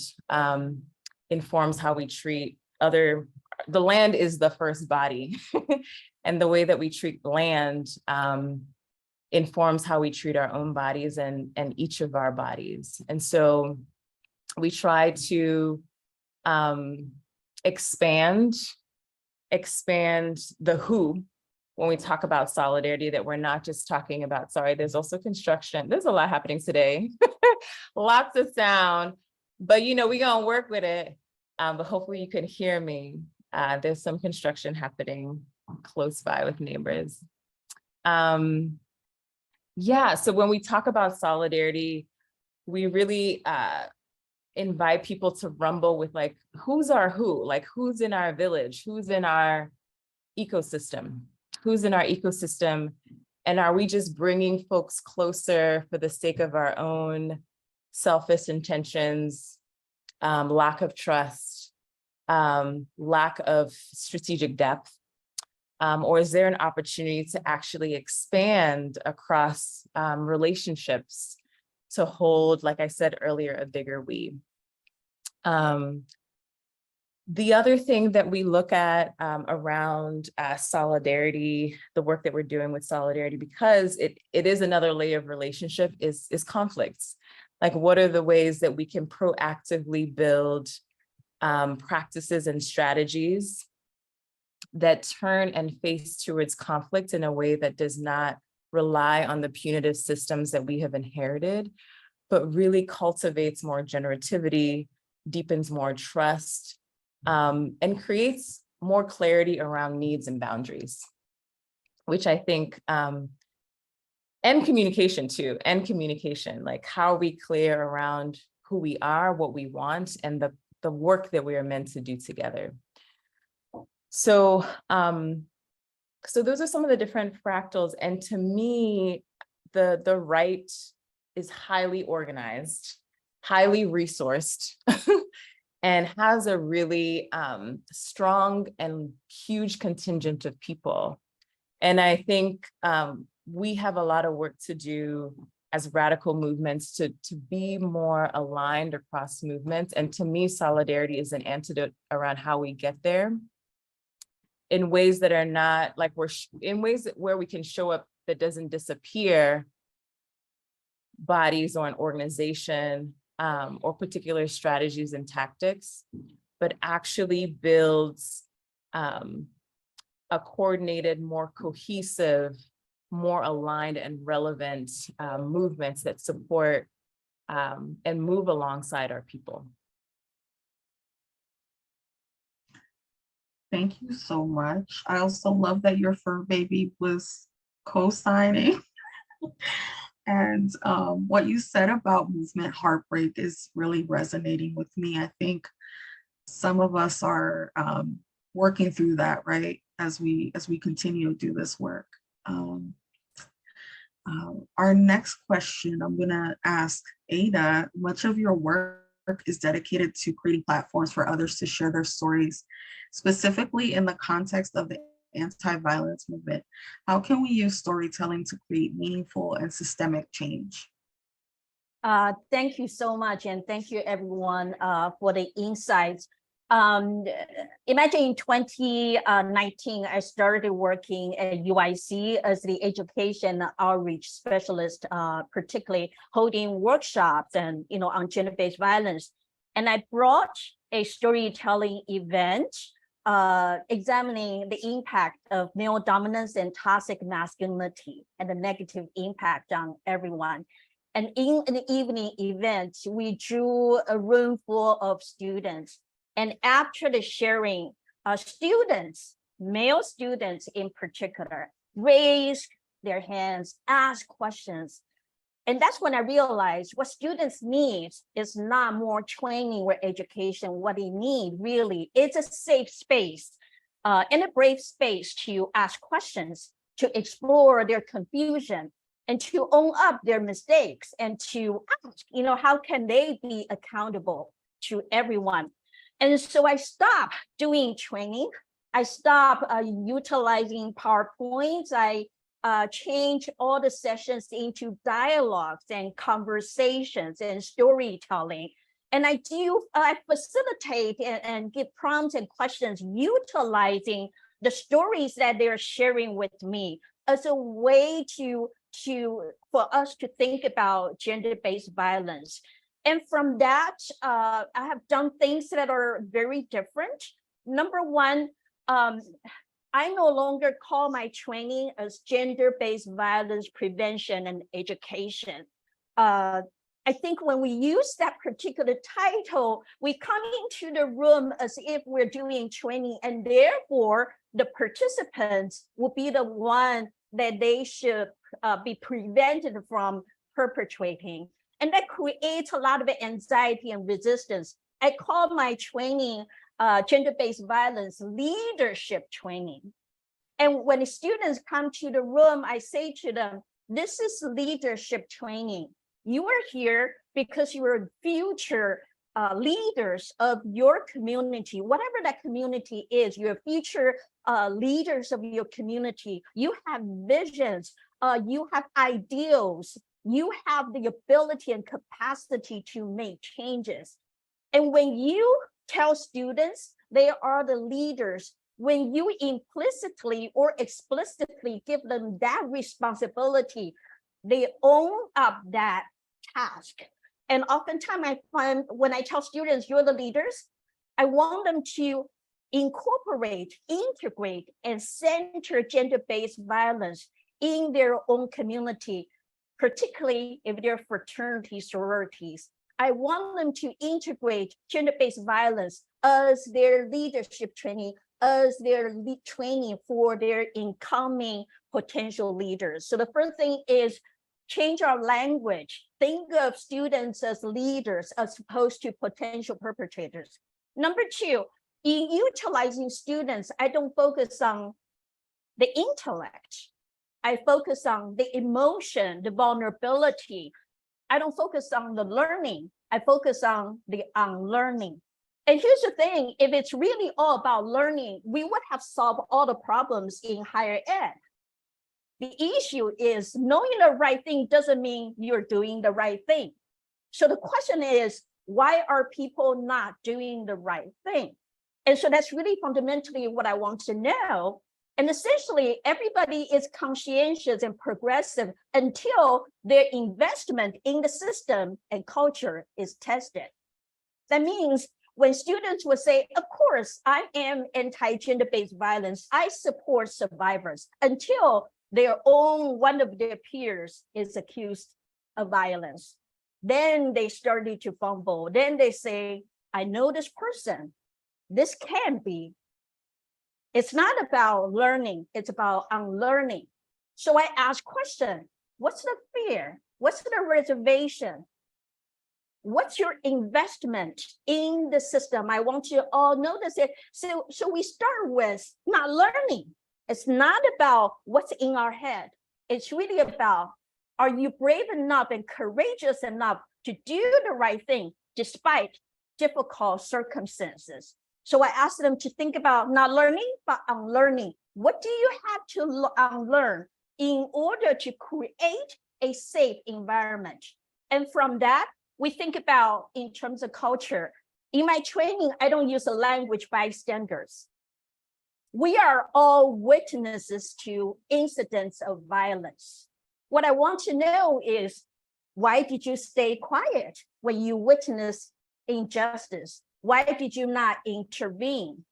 informs how we treat the land is the first body. And the way that we treat land informs how we treat our own bodies and each of our bodies. And so we try to expand the who when we talk about solidarity, that we're not just talking about, sorry, there's also construction. There's a lot happening today, lots of sound, but we're gonna work with it, but hopefully you can hear me. There's some construction happening close by with neighbors. Yeah, so when we talk about solidarity, we really invite people to rumble with like, who's our who? Like, who's in our village? Who's in our ecosystem? Who's in our ecosystem? And are we just bringing folks closer for the sake of our own selfish intentions, lack of trust, lack of strategic depth? Or is there an opportunity to actually expand across relationships to hold, like I said earlier, a bigger we? The other thing that we look at around solidarity, the work that we're doing with solidarity, because it is another layer of relationship, is conflicts. Like, what are the ways that we can proactively build practices and strategies that turn and face towards conflict in a way that does not rely on the punitive systems that we have inherited, but really cultivates more generativity, deepens more trust, and creates more clarity around needs and boundaries, which I think, and communication too, like how are we clear around who we are, what we want, and the work that we are meant to do together. So, so those are some of the different fractals. And to me, the right is highly organized, highly resourced, and has a really strong and huge contingent of people. And I think we have a lot of work to do as radical movements to be more aligned across movements. And to me, solidarity is an antidote around how we get there in ways that are not like in ways where we can show up that doesn't disappear bodies or an organization or particular strategies and tactics, but actually builds a coordinated, more cohesive, more aligned and relevant movements that support and move alongside our people. Thank you so much. I also love that your fur baby was co-signing. And what you said about movement heartbreak is really resonating with me. I think some of us are working through that, right? As we continue to do this work. Our next question, I'm gonna ask Ada, much of your work is dedicated to creating platforms for others to share their stories, specifically in the context of the anti-violence movement. How can we use storytelling to create meaningful and systemic change? Thank you so much, and thank you everyone for the insights. Imagine in 2019, I started working at UIC as the education outreach specialist, particularly holding workshops and on gender-based violence. And I brought a storytelling event examining the impact of male dominance and toxic masculinity and the negative impact on everyone. And in an evening event, we drew a room full of students. And after the sharing, students, male students in particular, raised their hands, asked questions. And that's when I realized what students need is not more training or education. What they need really is a safe space and a brave space to ask questions, to explore their confusion, and to own up their mistakes, and to ask, how can they be accountable to everyone? And so I stopped doing training. I stopped utilizing PowerPoints. I changed all the sessions into dialogues and conversations and storytelling. And I facilitate and give prompts and questions utilizing the stories that they're sharing with me as a way for us to think about gender-based violence. And from that, I have done things that are very different. Number one, I no longer call my training as gender-based violence prevention and education. I think when we use that particular title, we come into the room as if we're doing training, and therefore the participants will be the one that they should be prevented from perpetrating. And that creates a lot of anxiety and resistance. I call my training gender-based violence leadership training. And when the students come to the room, I say to them, this is leadership training. You are here because you are future leaders of your community, whatever that community is. You're future leaders of your community. You have visions, you have ideals, you have the ability and capacity to make changes. And when you tell students they are the leaders, when you implicitly or explicitly give them that responsibility, they own up that task. And oftentimes I find when I tell students you're the leaders, I want them to incorporate, integrate, and center gender-based violence in their own community, particularly if they're fraternities, sororities. I want them to integrate gender-based violence as their leadership training, as their training for their incoming potential leaders. So the first thing is change our language. Think of students as leaders as opposed to potential perpetrators. Number two, in utilizing students, I don't focus on the intellect. I focus on the emotion, the vulnerability. I don't focus on the learning. I focus on the unlearning. And here's the thing, if it's really all about learning, we would have solved all the problems in higher ed. The issue is knowing the right thing doesn't mean you're doing the right thing. So the question is, why are people not doing the right thing? And so that's really fundamentally what I want to know. And essentially, everybody is conscientious and progressive until their investment in the system and culture is tested. That means when students will say, of course, I am anti-gender-based violence, I support survivors, until their own one of their peers is accused of violence. Then they started to fumble. Then they say, I know this person. This can't be. It's not about learning, it's about unlearning. So I ask question, what's the fear? What's the reservation? What's your investment in the system? I want you all notice it. So we start with not learning. It's not about what's in our head. It's really about, are you brave enough and courageous enough to do the right thing despite difficult circumstances? So I asked them to think about not learning, but unlearning. What do you have to unlearn in order to create a safe environment? And from that, we think about in terms of culture. In my training, I don't use the language bystanders. We are all witnesses to incidents of violence. What I want to know is, why did you stay quiet when you witnessed injustice? Why did you not intervene?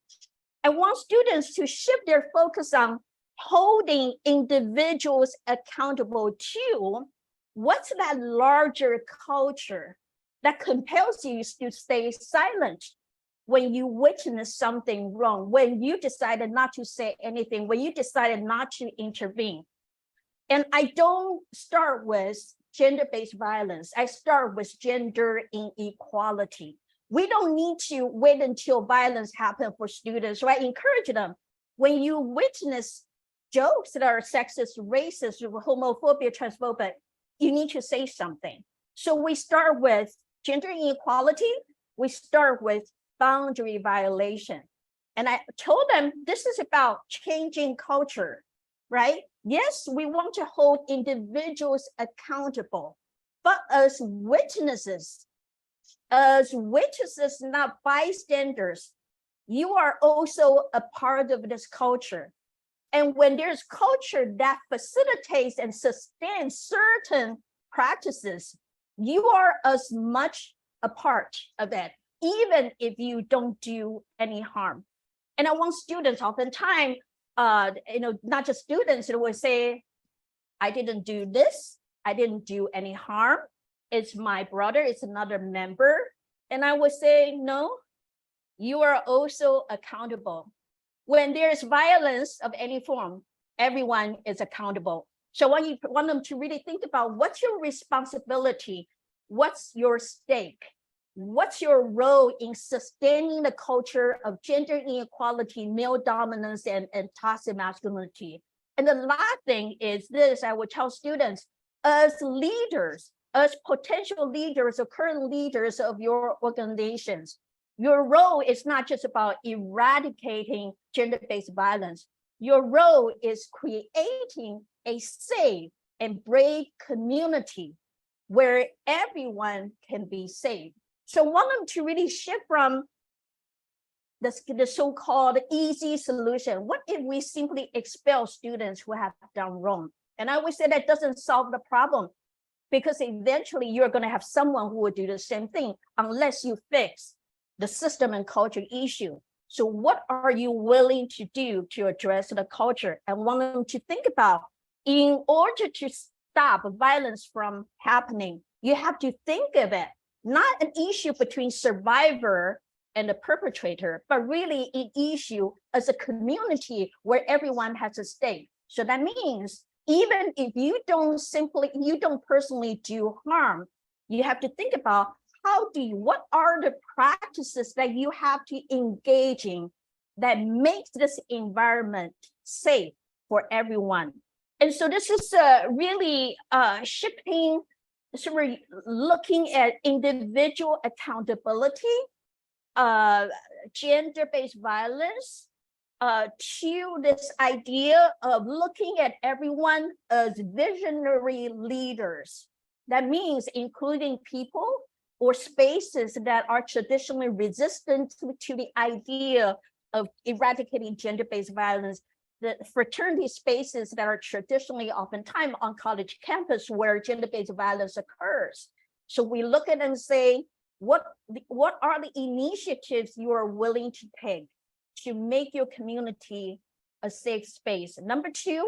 I want students to shift their focus on holding individuals accountable to what's that larger culture that compels you to stay silent when you witness something wrong, when you decided not to say anything, when you decided not to intervene. And I don't start with gender-based violence. I start with gender inequality. We don't need to wait until violence happens for students. So I encourage them, when you witness jokes that are sexist, racist, homophobia, transphobic, you need to say something. So we start with gender inequality. We start with boundary violation. And I told them this is about changing culture, right? Yes, we want to hold individuals accountable, but as witnesses, not bystanders, you are also a part of this culture. And when there's culture that facilitates and sustains certain practices, you are as much a part of it, even if you don't do any harm. And I want students oftentimes, not just students, they will say, I didn't do this, I didn't do any harm. It's my brother, it's another member. And I would say, no, you are also accountable. When there's violence of any form, everyone is accountable. So I want them to really think about what's your responsibility, what's your stake, what's your role in sustaining the culture of gender inequality, male dominance, and toxic masculinity. And the last thing is this, I would tell students, as leaders, as potential leaders or current leaders of your organizations, your role is not just about eradicating gender-based violence. Your role is creating a safe and brave community where everyone can be safe. So I want them to really shift from the so-called easy solution. What if we simply expel students who have done wrong? And I always say that doesn't solve the problem, because eventually you're going to have someone who will do the same thing unless you fix the system and culture issue. So what are you willing to do to address the culture? I want them to think about, in order to stop violence from happening, you have to think of it, not an issue between survivor and the perpetrator, but really an issue as a community where everyone has a stake. So that means even if you don't personally do harm, you have to think about what are the practices that you have to engage in that makes this environment safe for everyone. And so this is really shifting, so we're looking at individual accountability, gender-based violence, to this idea of looking at everyone as visionary leaders. That means including people or spaces that are traditionally resistant to the idea of eradicating gender-based violence, the fraternity spaces that are traditionally oftentimes on college campus where gender-based violence occurs. So we look at and say, what are the initiatives you are willing to take to make your community a safe space? Number two,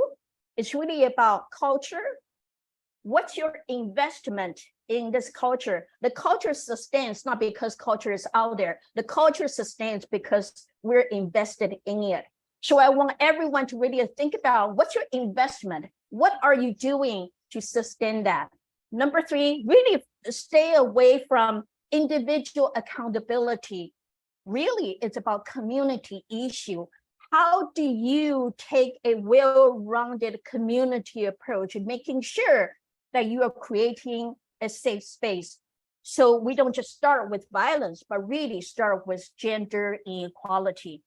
it's really about culture. What's your investment in this culture? The culture sustains not because culture is out there. The culture sustains because we're invested in it. So I want everyone to really think about, what's your investment? What are you doing to sustain that? Number three, really stay away from individual accountability. Really, it's about community issue. How do you take a well-rounded community approach and making sure that you are creating a safe space? So we don't just start with violence, but really start with gender inequality.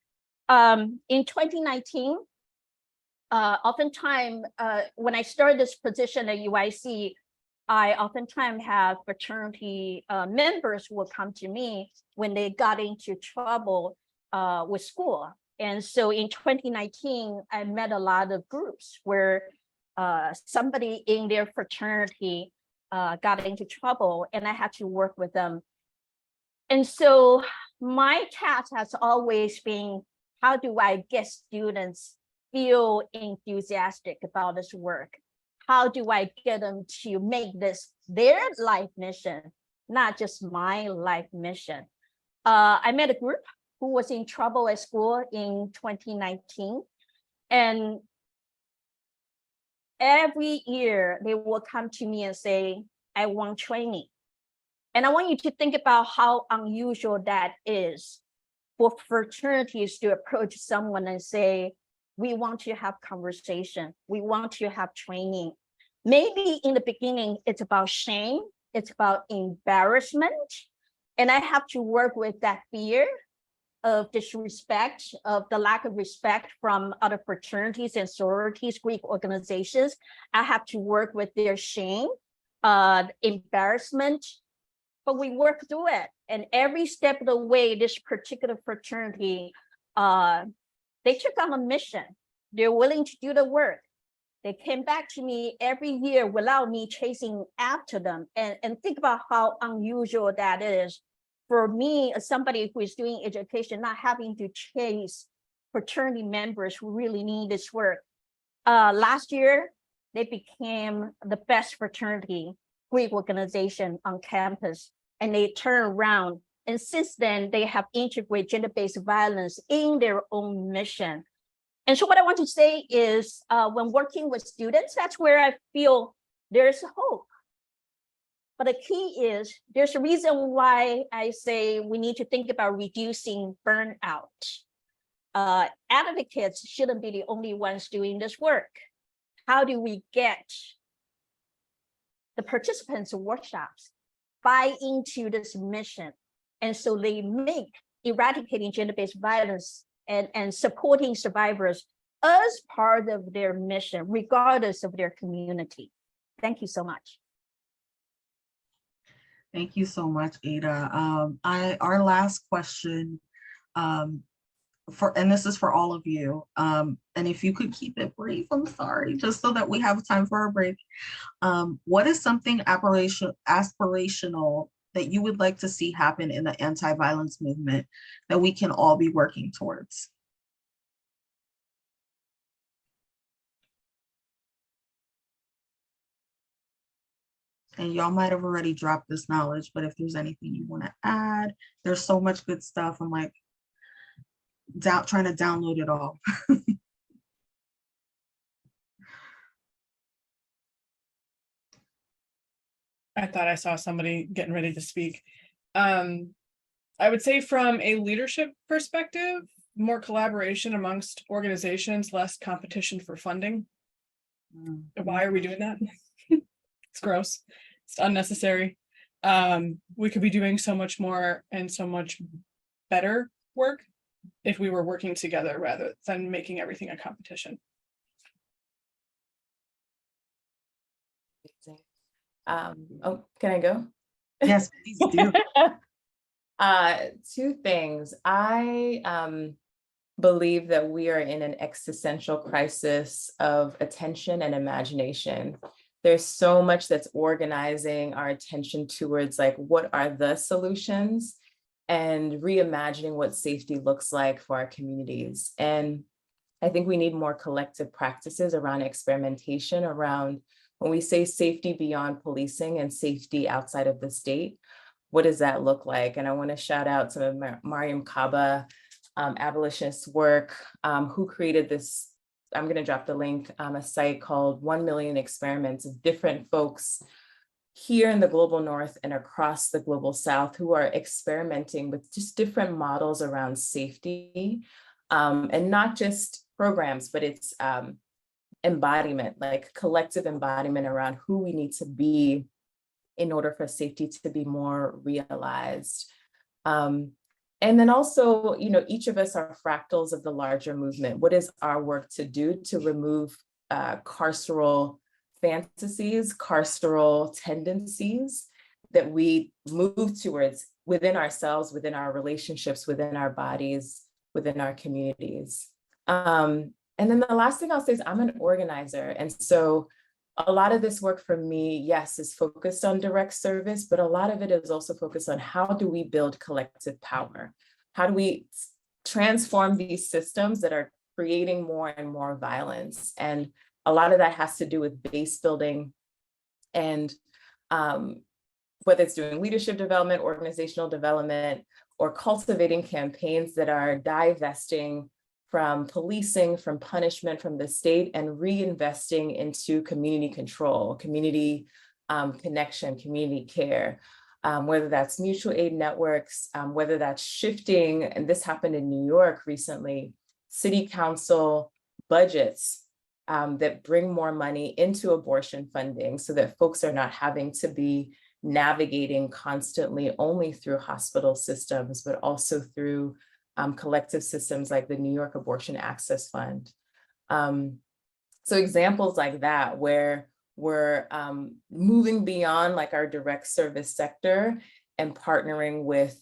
In 2019, oftentimes when I started this position at UIC, I oftentimes have fraternity members who will come to me when they got into trouble with school. And so in 2019, I met a lot of groups where somebody in their fraternity got into trouble, and I had to work with them. And so my task has always been, how do I get students feel enthusiastic about this work? How do I get them to make this their life mission, not just my life mission? I met a group who was in trouble at school in 2019. And every year they will come to me and say, I want training. And I want you to think about how unusual that is for fraternities to approach someone and say, we want to have conversation. We want to have training. Maybe in the beginning, it's about shame. It's about embarrassment. And I have to work with that fear of disrespect, of the lack of respect from other fraternities and sororities, Greek organizations. I have to work with their shame, embarrassment, but we work through it. And every step of the way, this particular fraternity, they took on a mission. They're willing to do the work. They came back to me every year without me chasing after them. And think about how unusual that is for me, as somebody who is doing education, not having to chase fraternity members who really need this work. Last year, they became the best fraternity Greek organization on campus, and they turned around. And since then, they have integrated gender-based violence in their own mission. And so what I want to say is when working with students, that's where I feel there's hope. But the key is there's a reason why I say we need to think about reducing burnout. Advocates shouldn't be the only ones doing this work. How do we get the participants of workshops buy into this mission? And so they make eradicating gender-based violence and supporting survivors as part of their mission, regardless of their community. Thank you so much. Thank you so much, Ada. Our last question, and this is for all of you, and if you could keep it brief, I'm sorry, just so that we have time for our break. What is something aspirational that you would like to see happen in the anti-violence movement that we can all be working towards? And y'all might have already dropped this knowledge, but if there's anything you want to add, there's so much good stuff. I'm like trying to download it all. I thought I saw somebody getting ready to speak. I would say from a leadership perspective, more collaboration amongst organizations, less competition for funding. Why are we doing that? It's gross. It's unnecessary. We could be doing so much more and so much better work if we were working together rather than making everything a competition. Oh, can I go? Yes, please do. Two things. I believe that we are in an existential crisis of attention and imagination. There's so much that's organizing our attention towards like, what are the solutions and reimagining what safety looks like for our communities. And I think we need more collective practices around experimentation, around when we say safety beyond policing and safety outside of the state, what does that look like? And I want to shout out some of Mariam Kaba, abolitionist work, who created this, I'm going to drop the link, a site called 1 Million Experiments of different folks here in the global north and across the global south who are experimenting with just different models around safety, and not just programs, but it's embodiment, like collective embodiment around who we need to be in order for safety to be more realized. And then also, you know, each of us are fractals of the larger movement. What is our work to do to remove carceral fantasies, carceral tendencies that we move towards within ourselves, within our relationships, within our bodies, within our communities. And then the last thing I'll say is I'm an organizer. And so a lot of this work for me, yes, is focused on direct service, but a lot of it is also focused on how do we build collective power? How do we transform these systems that are creating more and more violence? And a lot of that has to do with base building and whether it's doing leadership development, organizational development, or cultivating campaigns that are divesting from policing, from punishment from the state, and reinvesting into community control, community connection, community care, whether that's mutual aid networks, whether that's shifting, and this happened in New York recently, city council budgets that bring more money into abortion funding so that folks are not having to be navigating constantly only through hospital systems, but also through collective systems like the New York Abortion Access Fund. So examples like that, where we're moving beyond like our direct service sector and partnering with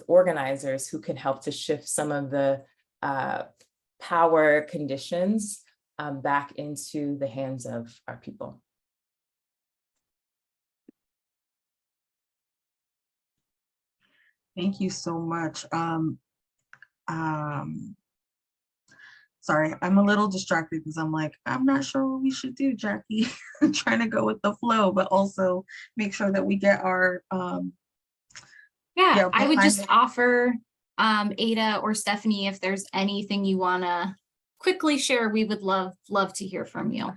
organizers who can help to shift some of the power conditions back into the hands of our people. Thank you so much. Sorry, I'm a little distracted because I'm like, I'm not sure what we should do, Jackie. I'm trying to go with the flow, but also make sure that we get our I would just offer Ada or Stephanie, if there's anything you want to quickly share, we would love to hear from you.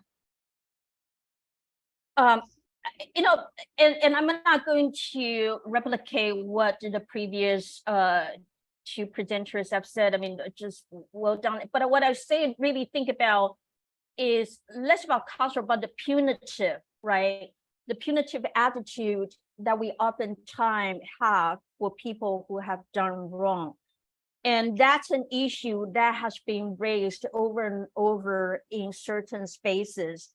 You know, and I'm not going to replicate what the previous two presenters have said. I mean, just well done. But what I say, really think about is less about culture, but the punitive, right? The punitive attitude that we oftentimes have for people who have done wrong. And that's an issue that has been raised over and over in certain spaces.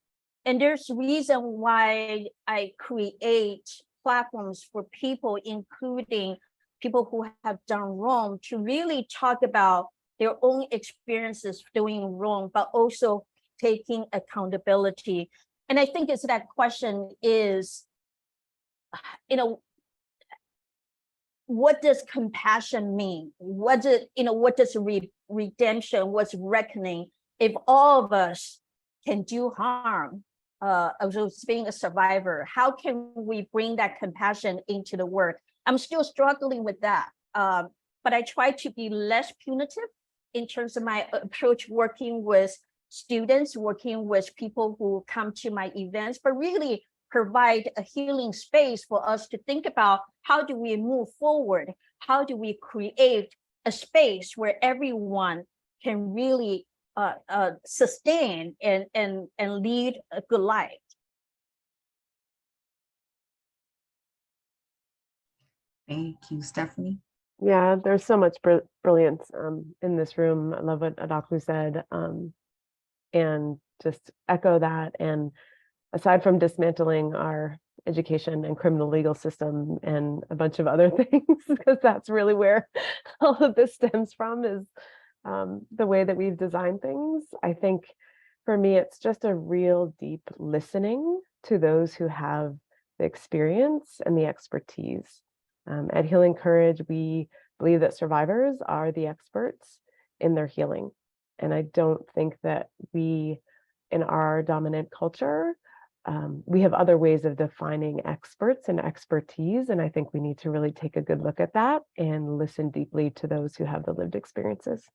And there's a reason why I create platforms for people, including people who have done wrong, to really talk about their own experiences doing wrong, but also taking accountability. And I think it's that question is, you know, what does compassion mean? What does redemption, what's reckoning? If all of us can do harm, as being a survivor, how can we bring that compassion into the work? I'm still struggling with that, but I try to be less punitive in terms of my approach, working with students, working with people who come to my events, but really provide a healing space for us to think about how do we move forward? How do we create a space where everyone can really sustain and lead a good life? Thank you, Stephanie. Yeah, there's so much brilliance in this room. I love what Adaku said, and just echo that. And aside from dismantling our education and criminal legal system and a bunch of other things, because that's really where all of this stems from, is the way that we've designed things. I think for me, it's just a real deep listening to those who have the experience and the expertise. At Healing Courage, we believe that survivors are the experts in their healing. And I don't think that we, in our dominant culture, we have other ways of defining experts and expertise. And I think we need to really take a good look at that and listen deeply to those who have the lived experiences.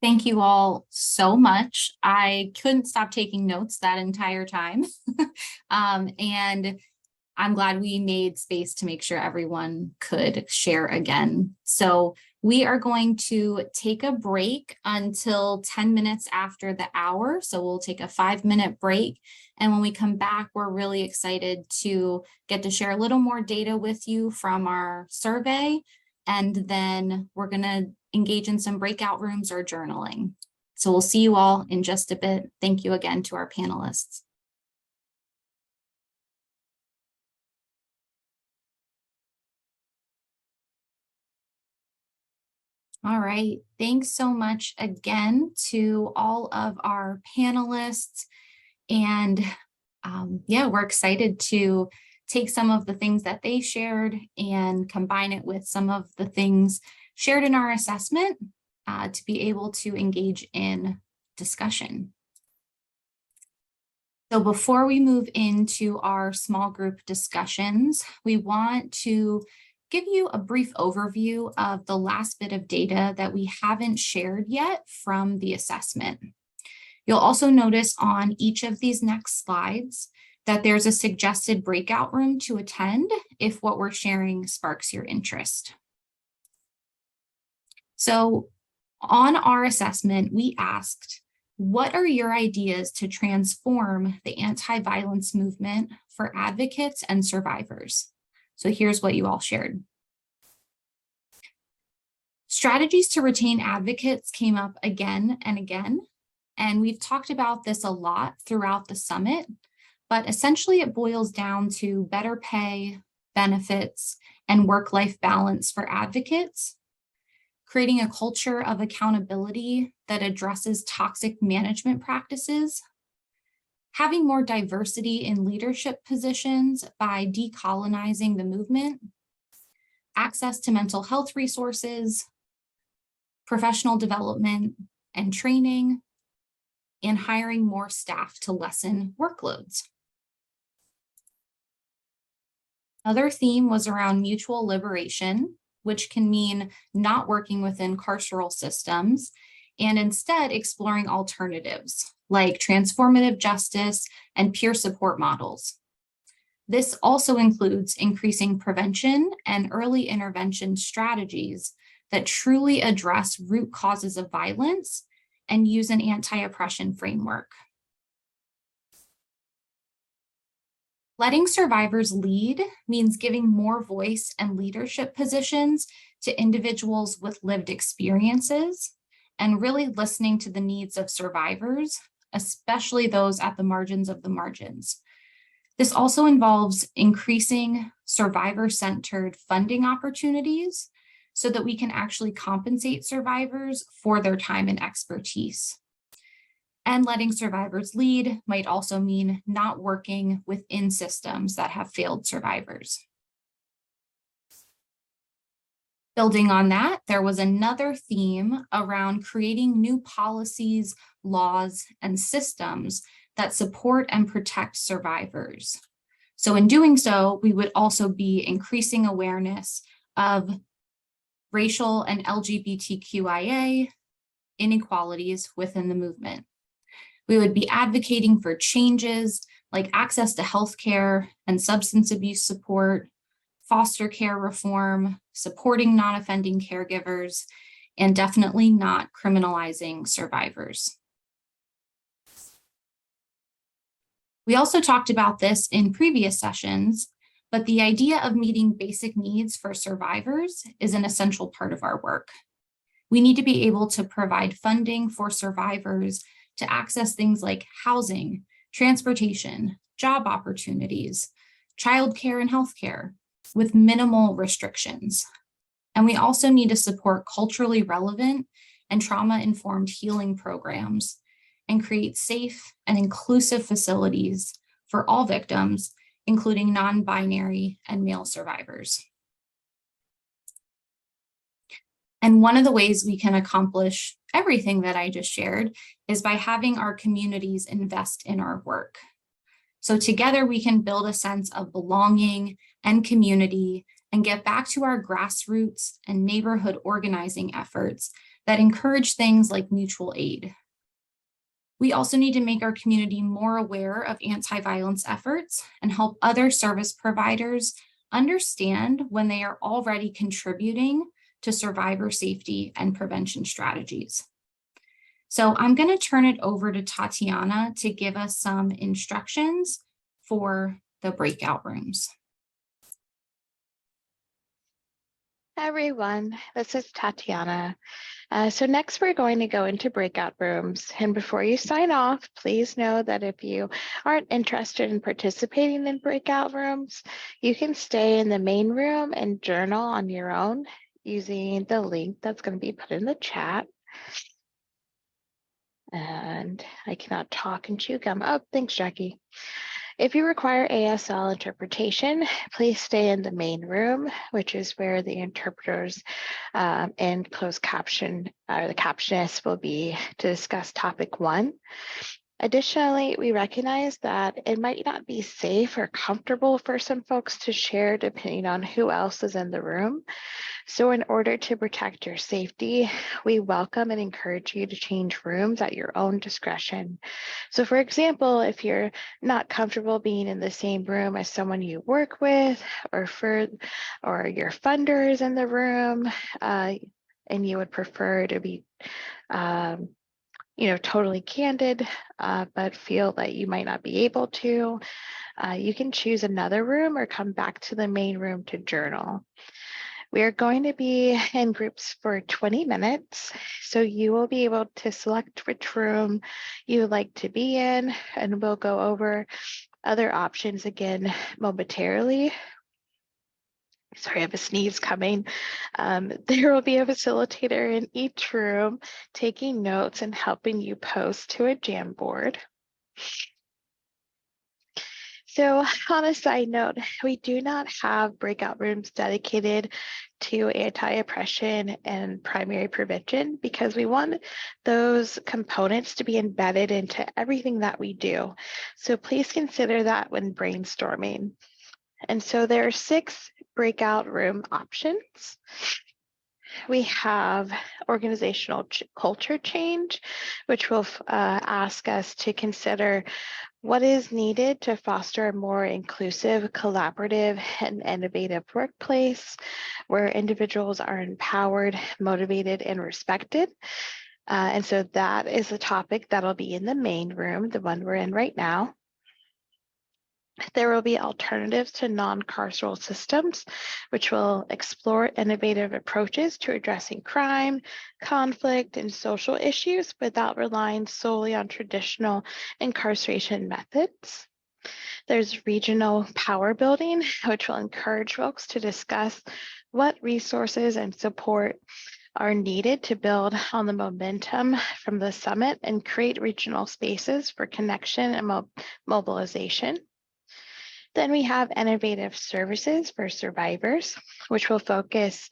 Thank you all so much. I couldn't stop taking notes that entire time. And I'm glad we made space to make sure everyone could share again. So we are going to take a break until 10 minutes after the hour. So we'll take a 5-minute break. And when we come back, we're really excited to get to share a little more data with you from our survey. And then we're going to engage in some breakout rooms or journaling. So we'll see you all in just a bit. Thank you again to our panelists. All right, thanks so much again to all of our panelists. And yeah, we're excited to take some of the things that they shared and combine it with some of the things shared in our assessment to be able to engage in discussion. So before we move into our small group discussions, we want to give you a brief overview of the last bit of data that we haven't shared yet from the assessment. You'll also notice on each of these next slides that there's a suggested breakout room to attend if what we're sharing sparks your interest. So on our assessment, we asked, what are your ideas to transform the anti-violence movement for advocates and survivors? So here's what you all shared. Strategies to retain advocates came up again and again, and we've talked about this a lot throughout the summit, but essentially it boils down to better pay, benefits, and work-life balance for advocates, creating a culture of accountability that addresses toxic management practices, having more diversity in leadership positions by decolonizing the movement, access to mental health resources, professional development and training, and hiring more staff to lessen workloads. Another theme was around mutual liberation, which can mean not working within carceral systems and instead exploring alternatives like transformative justice and peer support models. This also includes increasing prevention and early intervention strategies that truly address root causes of violence and use an anti-oppression framework. Letting survivors lead means giving more voice and leadership positions to individuals with lived experiences and really listening to the needs of survivors, especially those at the margins of the margins. This also involves increasing survivor-centered funding opportunities so that we can actually compensate survivors for their time and expertise. And letting survivors lead might also mean not working within systems that have failed survivors. Building on that, there was another theme around creating new policies, laws, and systems that support and protect survivors. So in doing so, we would also be increasing awareness of racial and LGBTQIA inequalities within the movement. We would be advocating for changes like access to healthcare and substance abuse support, foster care reform, supporting non-offending caregivers, and definitely not criminalizing survivors. We also talked about this in previous sessions, but the idea of meeting basic needs for survivors is an essential part of our work. We need to be able to provide funding for survivors to access things like housing, transportation, job opportunities, childcare and healthcare with minimal restrictions. And we also need to support culturally relevant and trauma-informed healing programs and create safe and inclusive facilities for all victims, including non-binary and male survivors. And one of the ways we can accomplish everything that I just shared is by having our communities invest in our work. So together we can build a sense of belonging and community and get back to our grassroots and neighborhood organizing efforts that encourage things like mutual aid. We also need to make our community more aware of anti-violence efforts and help other service providers understand when they are already contributing to survivor safety and prevention strategies. So I'm going to turn it over to Tatiana to give us some instructions for the breakout rooms. Hi everyone, this is Tatiana. So next we're going to go into breakout rooms. And before you sign off, please know that if you aren't interested in participating in breakout rooms, you can stay in the main room and journal on your own using the link that's going to be put in the chat. And I cannot talk and chew gum. Oh, thanks, Jackie. If you require ASL interpretation, please stay in the main room, which is where the interpreters and closed caption, or the captionist will be to discuss topic 1. Additionally, we recognize that it might not be safe or comfortable for some folks to share depending on who else is in the room. So in order to protect your safety, we welcome and encourage you to change rooms at your own discretion. So for example, if you're not comfortable being in the same room as someone you work with or your funder is in the room, and you would prefer to be totally candid, but feel that you might not be able to, you can choose another room or come back to the main room to journal. We are going to be in groups for 20 minutes, so you will be able to select which room you would like to be in, and we'll go over other options again momentarily. Sorry, I have a sneeze coming. There will be a facilitator in each room taking notes and helping you post to a Jamboard. So on a side note, we do not have breakout rooms dedicated to anti-oppression and primary prevention because we want those components to be embedded into everything that we do. So please consider that when brainstorming. And so there are 6 breakout room options. We have organizational culture change, which will ask us to consider what is needed to foster a more inclusive, collaborative, and innovative workplace where individuals are empowered, motivated, and respected. And so that is a topic that'll be in the main room, the one we're in right now. There will be alternatives to non-carceral systems, which will explore innovative approaches to addressing crime, conflict, and social issues without relying solely on traditional incarceration methods. There's regional power building, which will encourage folks to discuss what resources and support are needed to build on the momentum from the summit and create regional spaces for connection and mobilization. Then we have innovative services for survivors, which will focus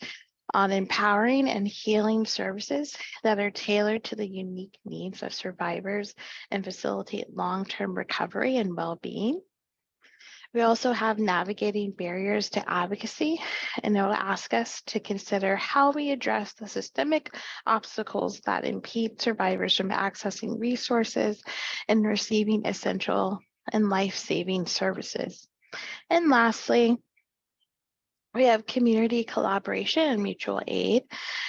on empowering and healing services that are tailored to the unique needs of survivors and facilitate long-term recovery and well-being. We also have navigating barriers to advocacy, and it will ask us to consider how we address the systemic obstacles that impede survivors from accessing resources and receiving essential and life-saving services. And lastly, we have community collaboration and mutual aid,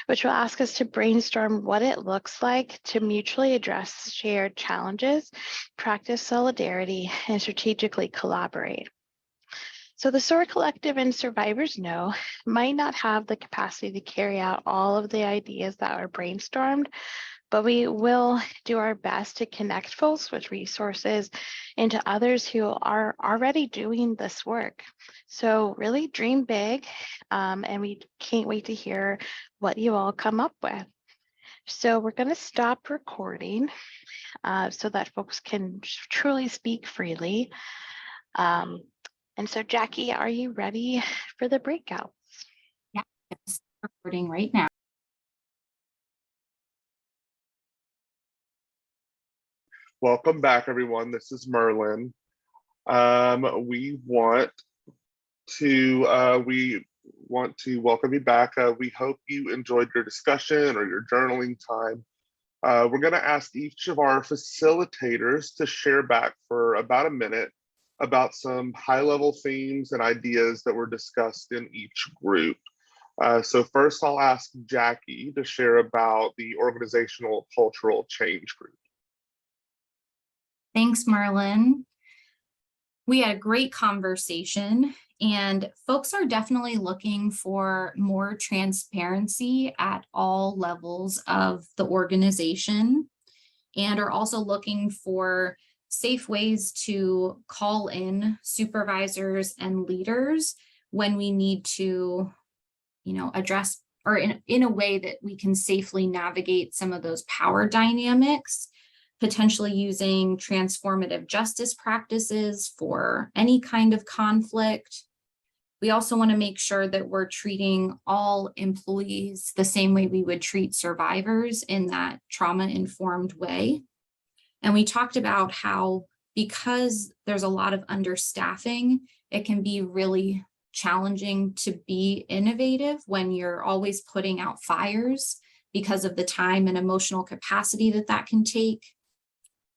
which will ask us to brainstorm what it looks like to mutually address shared challenges, practice solidarity, and strategically collaborate. So the SOAR Collective and Survivors Know might not have the capacity to carry out all of the ideas that are brainstormed, but we will do our best to connect folks with resources and to others who are already doing this work. So really dream big, and we can't wait to hear what you all come up with. So we're going to stop recording so that folks can truly speak freely. And so Jackie, are you ready for the breakout? Yeah, it's recording right now. Welcome back, everyone. This is Merlin. We want to welcome you back. We hope you enjoyed your discussion or your journaling time. We're going to ask each of our facilitators to share back for about a minute about some high-level themes and ideas that were discussed in each group. So first, I'll ask Jackie to share about the organizational cultural change group. Thanks, Marlon. We had a great conversation, and folks are definitely looking for more transparency at all levels of the organization, and are also looking for safe ways to call in supervisors and leaders when we need to, address, or in a way that we can safely navigate some of those power dynamics, potentially using transformative justice practices for any kind of conflict. We also want to make sure that we're treating all employees the same way we would treat survivors, in that trauma-informed way. And we talked about how, because there's a lot of understaffing, it can be really challenging to be innovative when you're always putting out fires because of the time and emotional capacity that can take.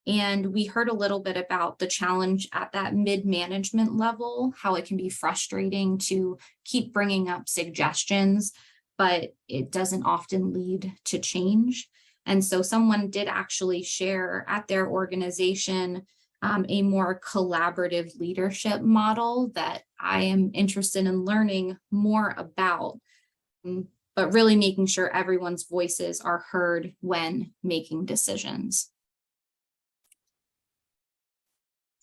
And we heard a little bit about the challenge at that mid-management level, how it can be frustrating to keep bringing up suggestions, but it doesn't often lead to change. And so someone did actually share at their organization a more collaborative leadership model that I am interested in learning more about, but really making sure everyone's voices are heard when making decisions.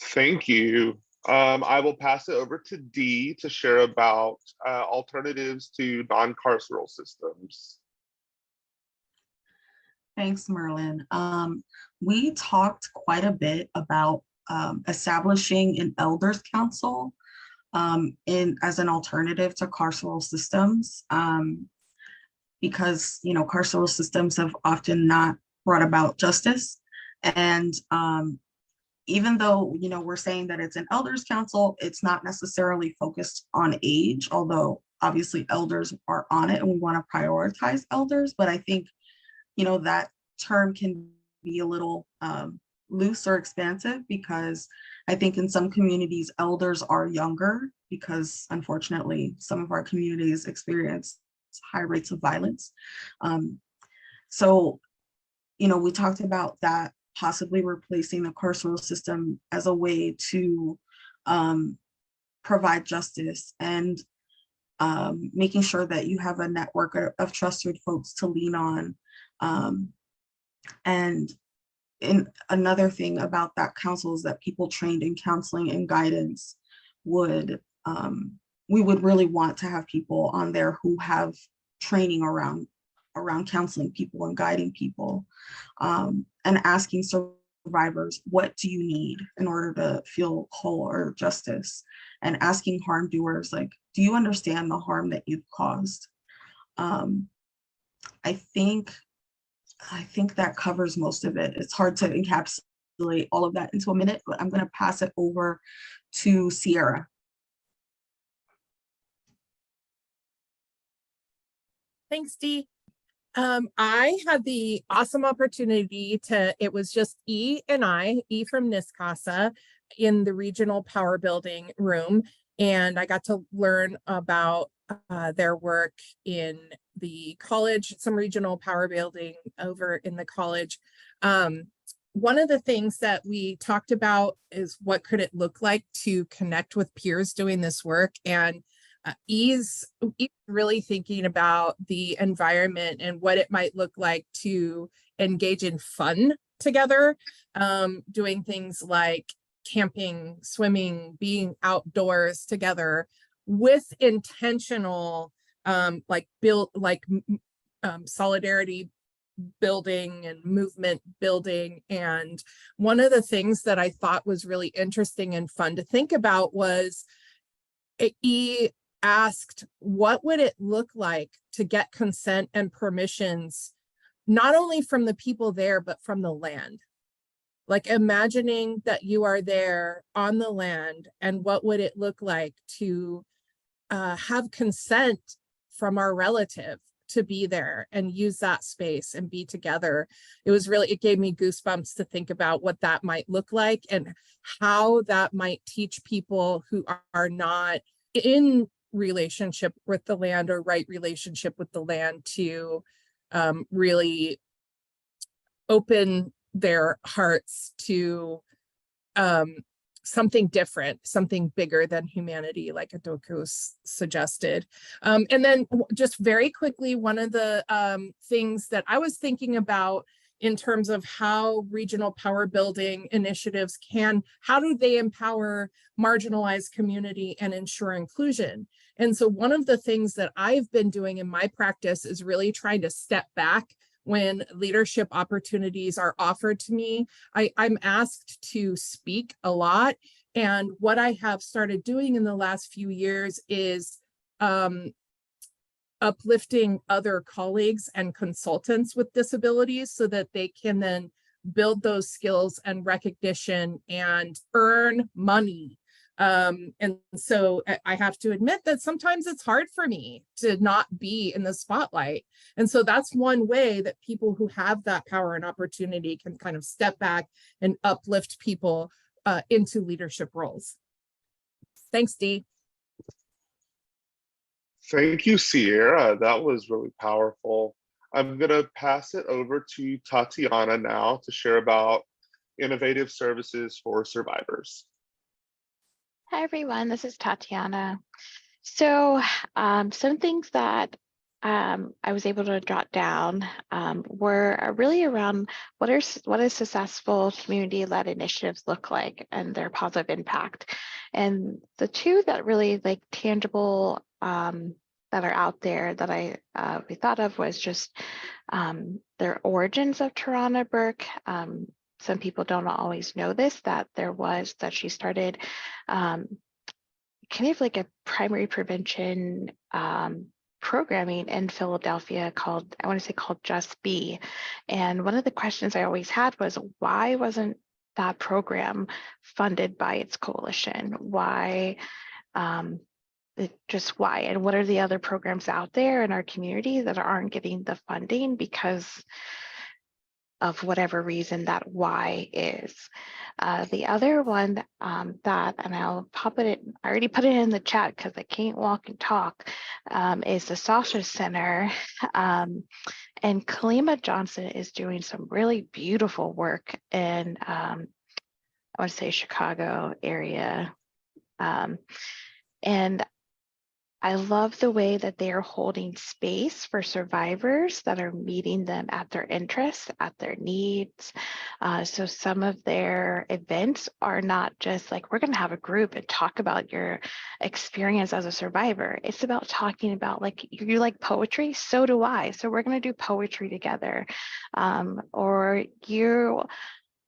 Thank you. I will pass it over to Dee to share about alternatives to non-carceral systems. Thanks, Merlin. We talked quite a bit about establishing an elders council as an alternative to carceral systems, because carceral systems have often not brought about justice, and even though, you know, we're saying that it's an elders council, it's not necessarily focused on age, although obviously elders are on it and we want to prioritize elders. But I think, you know, that term can be a little loose or expansive, because I think in some communities, elders are younger because unfortunately, some of our communities experience high rates of violence. So, you know, we talked about that, possibly replacing the carceral system as a way to provide justice, and making sure that you have a network of trusted folks to lean on. And another thing about that council is that people trained in counseling and guidance would, we would really want to have people on there who have training around counseling people and guiding people, and asking survivors, what do you need in order to feel whole or justice? And asking harm doers, like, do you understand the harm that you've caused? I think that covers most of it. It's hard to encapsulate all of that into a minute, but I'm going to pass it over to Sierra. Thanks, Dee. I had the awesome opportunity it was just E and I, E from NISCASA, in the regional power building room. And I got to learn about their work in the college, some regional power building over in the college. One of the things that we talked about is what could it look like to connect with peers doing this work. And E's really thinking about the environment and what it might look like to engage in fun together, doing things like camping, swimming, being outdoors together with intentional solidarity building and movement building. And one of the things that I thought was really interesting and fun to think about was E asked, what would it look like to get consent and permissions, not only from the people there, but from the land? Like imagining that you are there on the land, and what would it look like to have consent from our relative to be there and use that space and be together. It gave me goosebumps to think about what that might look like and how that might teach people who are not in relationship with the land or right relationship with the land to really open their hearts to something different, something bigger than humanity, like Adaku suggested. And then just very quickly, one of the things that I was thinking about in terms of how regional power building initiatives how do they empower marginalized community and ensure inclusion? And so one of the things that I've been doing in my practice is really trying to step back when leadership opportunities are offered to me. I'm asked to speak a lot. And what I have started doing in the last few years is uplifting other colleagues and consultants with disabilities so that they can then build those skills and recognition and earn money. And so I have to admit that sometimes it's hard for me to not be in the spotlight. And so that's one way that people who have that power and opportunity can kind of step back and uplift people into leadership roles. Thanks, Dee. Thank you, Sierra. That was really powerful. I'm going to pass it over to Tatiana now to share about innovative services for survivors. Hi, everyone. This is Tatiana. So some things that I was able to jot down were really around what does successful community-led initiatives look like and their positive impact. And the two that really like tangible that are out there that we thought of was just their origins of Tarana Burke. Some people don't always know this, that she started kind of like a primary prevention programming in Philadelphia called Just Be. And one of the questions I always had was, why wasn't that program funded by its coalition? Why, just why? And what are the other programs out there in our community that aren't getting the funding because of whatever reason that why is? The other one that, and I'll pop it in, I already put it in the chat because I can't walk and talk, is the Sasha Center. And Kalima Johnson is doing some really beautiful work in, I want to say Chicago area. And I love the way that they are holding space for survivors that are meeting them at their interests, at their needs. So some of their events are not just like, we're going to have a group and talk about your experience as a survivor. It's about talking about, like, you like poetry, so do I. So we're going to do poetry together. Or you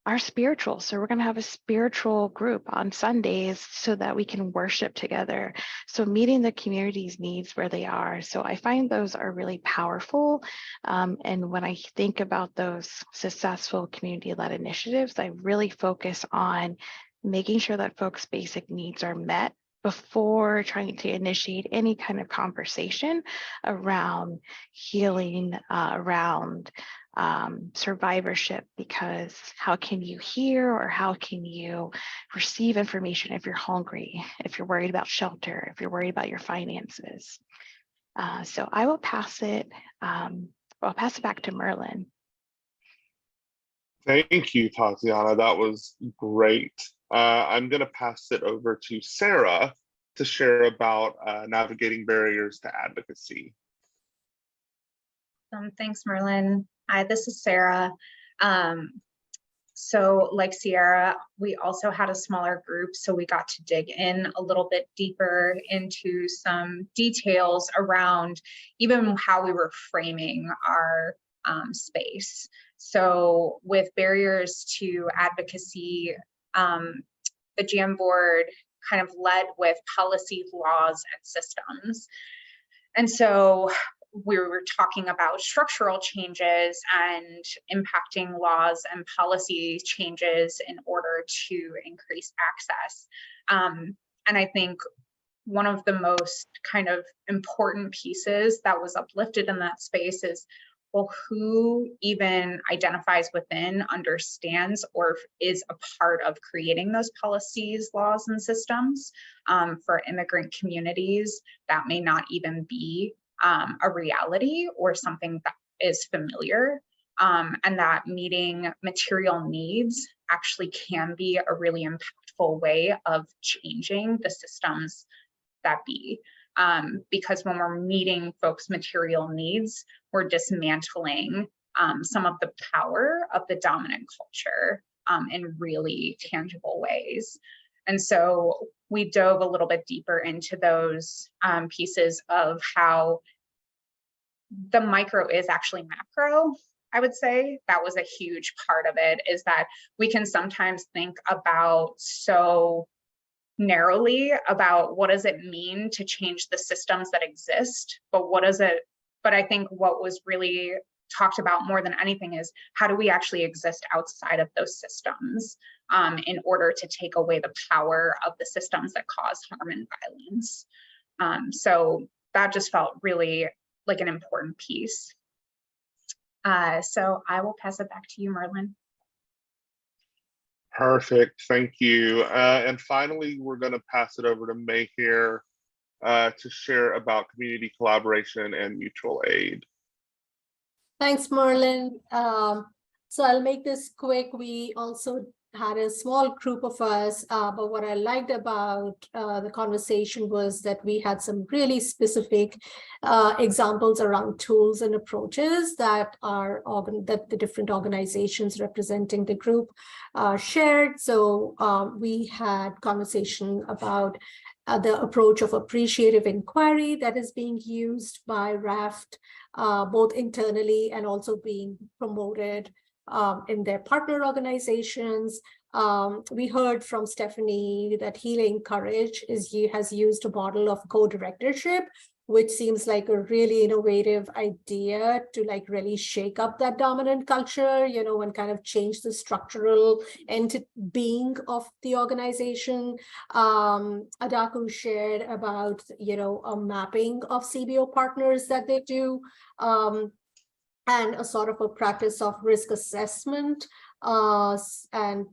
are spiritual. So we're going to have a spiritual group on Sundays so that we can worship together. So meeting the community's needs where they are. So I find those are really powerful. And when I think about those successful community-led initiatives, I really focus on making sure that folks' basic needs are met before trying to initiate any kind of conversation around healing, around survivorship, because how can you hear or how can you receive information if you're hungry, if you're worried about shelter, if you're worried about your finances? So I will pass it, I'll pass it back to Merlin. Thank you, Tatiana. That was great. I'm going to pass it over to Sarah to share about navigating barriers to advocacy. Thanks, Merlin. Hi, this is Sarah. So like Sierra, we also had a smaller group, so we got to dig in a little bit deeper into some details around even how we were framing our space. So with barriers to advocacy, the GM board kind of led with policy, laws, and systems. And so we were talking about structural changes and impacting laws and policy changes in order to increase access. And I think one of the most kind of important pieces that was uplifted in that space is, well, who even identifies within, understands, or is a part of creating those policies, laws, and systems for immigrant communities that may not even be a reality or something that is familiar, and that meeting material needs actually can be a really impactful way of changing the systems that be. Because when we're meeting folks' material needs, we're dismantling some of the power of the dominant culture in really tangible ways. And so we dove a little bit deeper into those pieces of how the micro is actually macro. I would say that was a huge part of it, is that we can sometimes think about so narrowly about what does it mean to change the systems that exist, but I think what was really talked about more than anything is, how do we actually exist outside of those systems in order to take away the power of the systems that cause harm and violence. So that just felt really like an important piece. So I will pass it back to you, Merlin. Perfect, thank you. And finally, we're going to pass it over to Meher to share about community collaboration and mutual aid. Thanks, Merlin. So I'll make this quick. We also had a small group of us, but what I liked about the conversation was that we had some really specific examples around tools and approaches that that the different organizations representing the group shared. So we had conversation about the approach of appreciative inquiry that is being used by RAFT, both internally and also being promoted in their partner organizations. We heard from Stephanie that Healing Courage has used a model of co-directorship, which seems like a really innovative idea to like really shake up that dominant culture, you know, and kind of change the structural being of the organization. Adaku shared about, you know, a mapping of CBO partners that they do, and a sort of a practice of risk assessment, and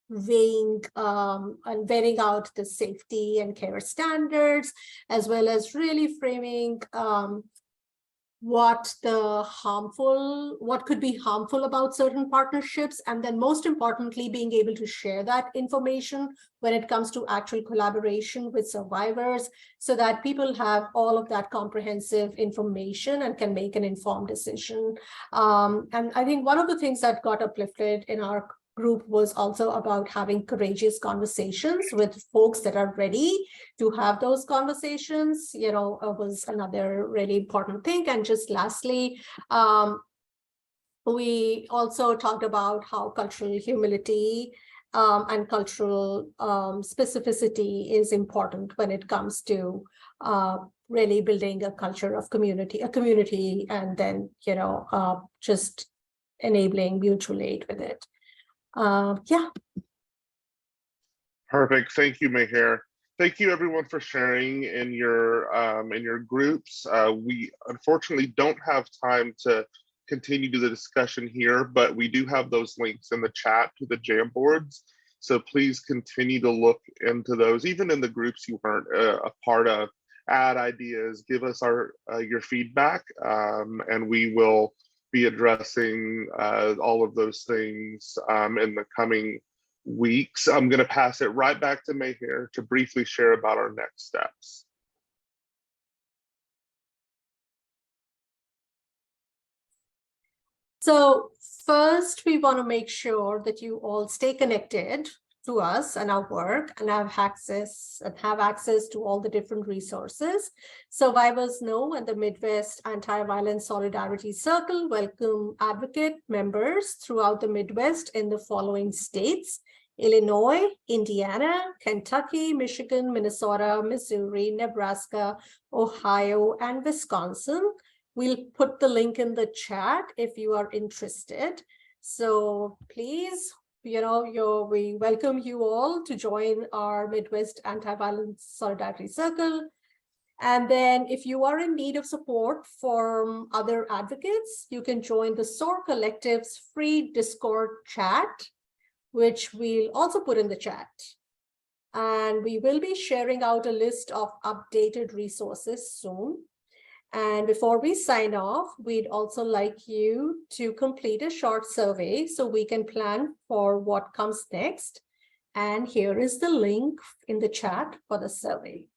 weighing out the safety and care standards, as well as really framing what could be harmful about certain partnerships, and then most importantly, being able to share that information when it comes to actual collaboration with survivors, so that people have all of that comprehensive information and can make an informed decision. And I think one of the things that got uplifted in our group was also about having courageous conversations with folks that are ready to have those conversations, you know, was another really important thing. And just lastly, we also talked about how cultural humility and cultural specificity is important when it comes to really building a culture of community, and then, you know, just enabling mutual aid with it. Yeah. Perfect. Thank you, Meher. Thank you, everyone, for sharing in your groups. We unfortunately don't have time to continue to the discussion here, but we do have those links in the chat to the Jamboards. So please continue to look into those, even in the groups you weren't a part of. Add ideas, give us your feedback, and we will be addressing all of those things in the coming weeks. I'm going to pass it right back to Meher to briefly share about our next steps. So first, we want to make sure that you all stay connected to us and our work, and have access to all the different resources. Survivors Know and the Midwest Anti-Violence Solidarity Circle welcome advocate members throughout the Midwest in the following states: Illinois, Indiana, Kentucky, Michigan, Minnesota, Missouri, Nebraska, Ohio, and Wisconsin. We'll put the link in the chat if you are interested. So please, you know, we welcome you all to join our Midwest Anti-Violence Solidarity Circle. And then if you are in need of support from other advocates, you can join the SOAR Collective's free Discord chat, which we'll also put in the chat. And we will be sharing out a list of updated resources soon. And before we sign off, we'd also like you to complete a short survey so we can plan for what comes next. And here is the link in the chat for the survey.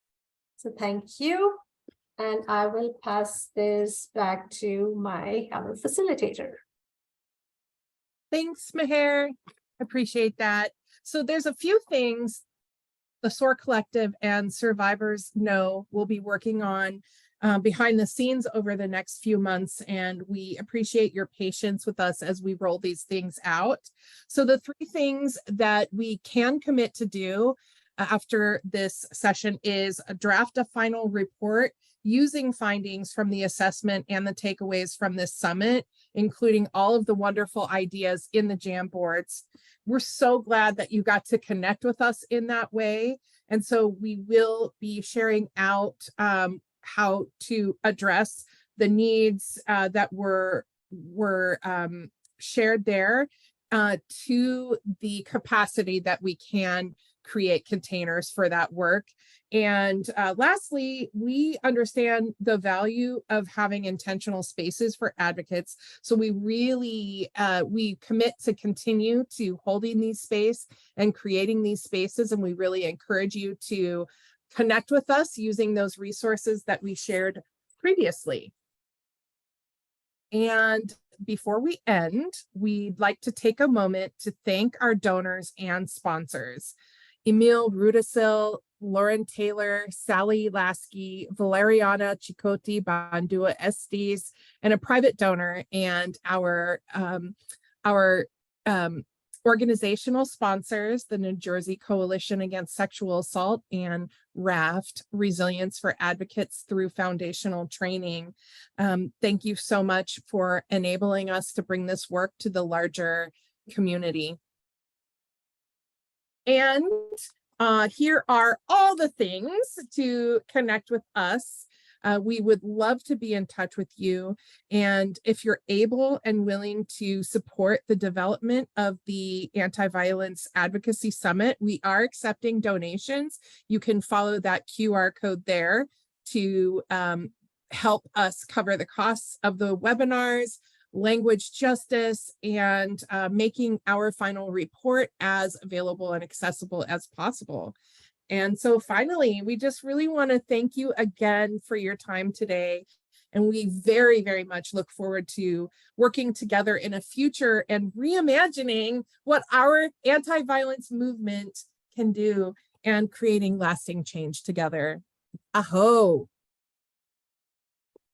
So thank you. And I will pass this back to my other facilitator. Thanks, Meher. Appreciate that. So there's a few things the SOAR Collective and Survivors Know we'll be working on behind the scenes over the next few months, and we appreciate your patience with us as we roll these things out. So the three things that we can commit to do after this session is draft a final report using findings from the assessment and the takeaways from this summit, including all of the wonderful ideas in the Jamboards. We're so glad that you got to connect with us in that way. And so we will be sharing out how to address the needs that were shared there to the capacity that we can create containers for that work. And lastly, we understand the value of having intentional spaces for advocates. So we really, we commit to continue to holding these spaces and creating these spaces. And we really encourage you to connect with us using those resources that we shared previously. And before we end, we'd like to take a moment to thank our donors and sponsors: Emil Rudisil, Lauren Taylor, Sally Lasky, Valeriana Chicote Bandua Estes, and a private donor, and our Organizational sponsors, the New Jersey Coalition Against Sexual Assault and RAFT, Resilience for Advocates Through Foundational Training. Thank you so much for enabling us to bring this work to the larger community. And here are all the things to connect with us. We would love to be in touch with you. And if you're able and willing to support the development of the Anti-Violence Advocacy Summit, we are accepting donations. You can follow that QR code there to help us cover the costs of the webinars, language justice, and making our final report as available and accessible as possible. And so finally, we just really want to thank you again for your time today. And we very, very much look forward to working together in a future and reimagining what our anti-violence movement can do and creating lasting change together. Aho.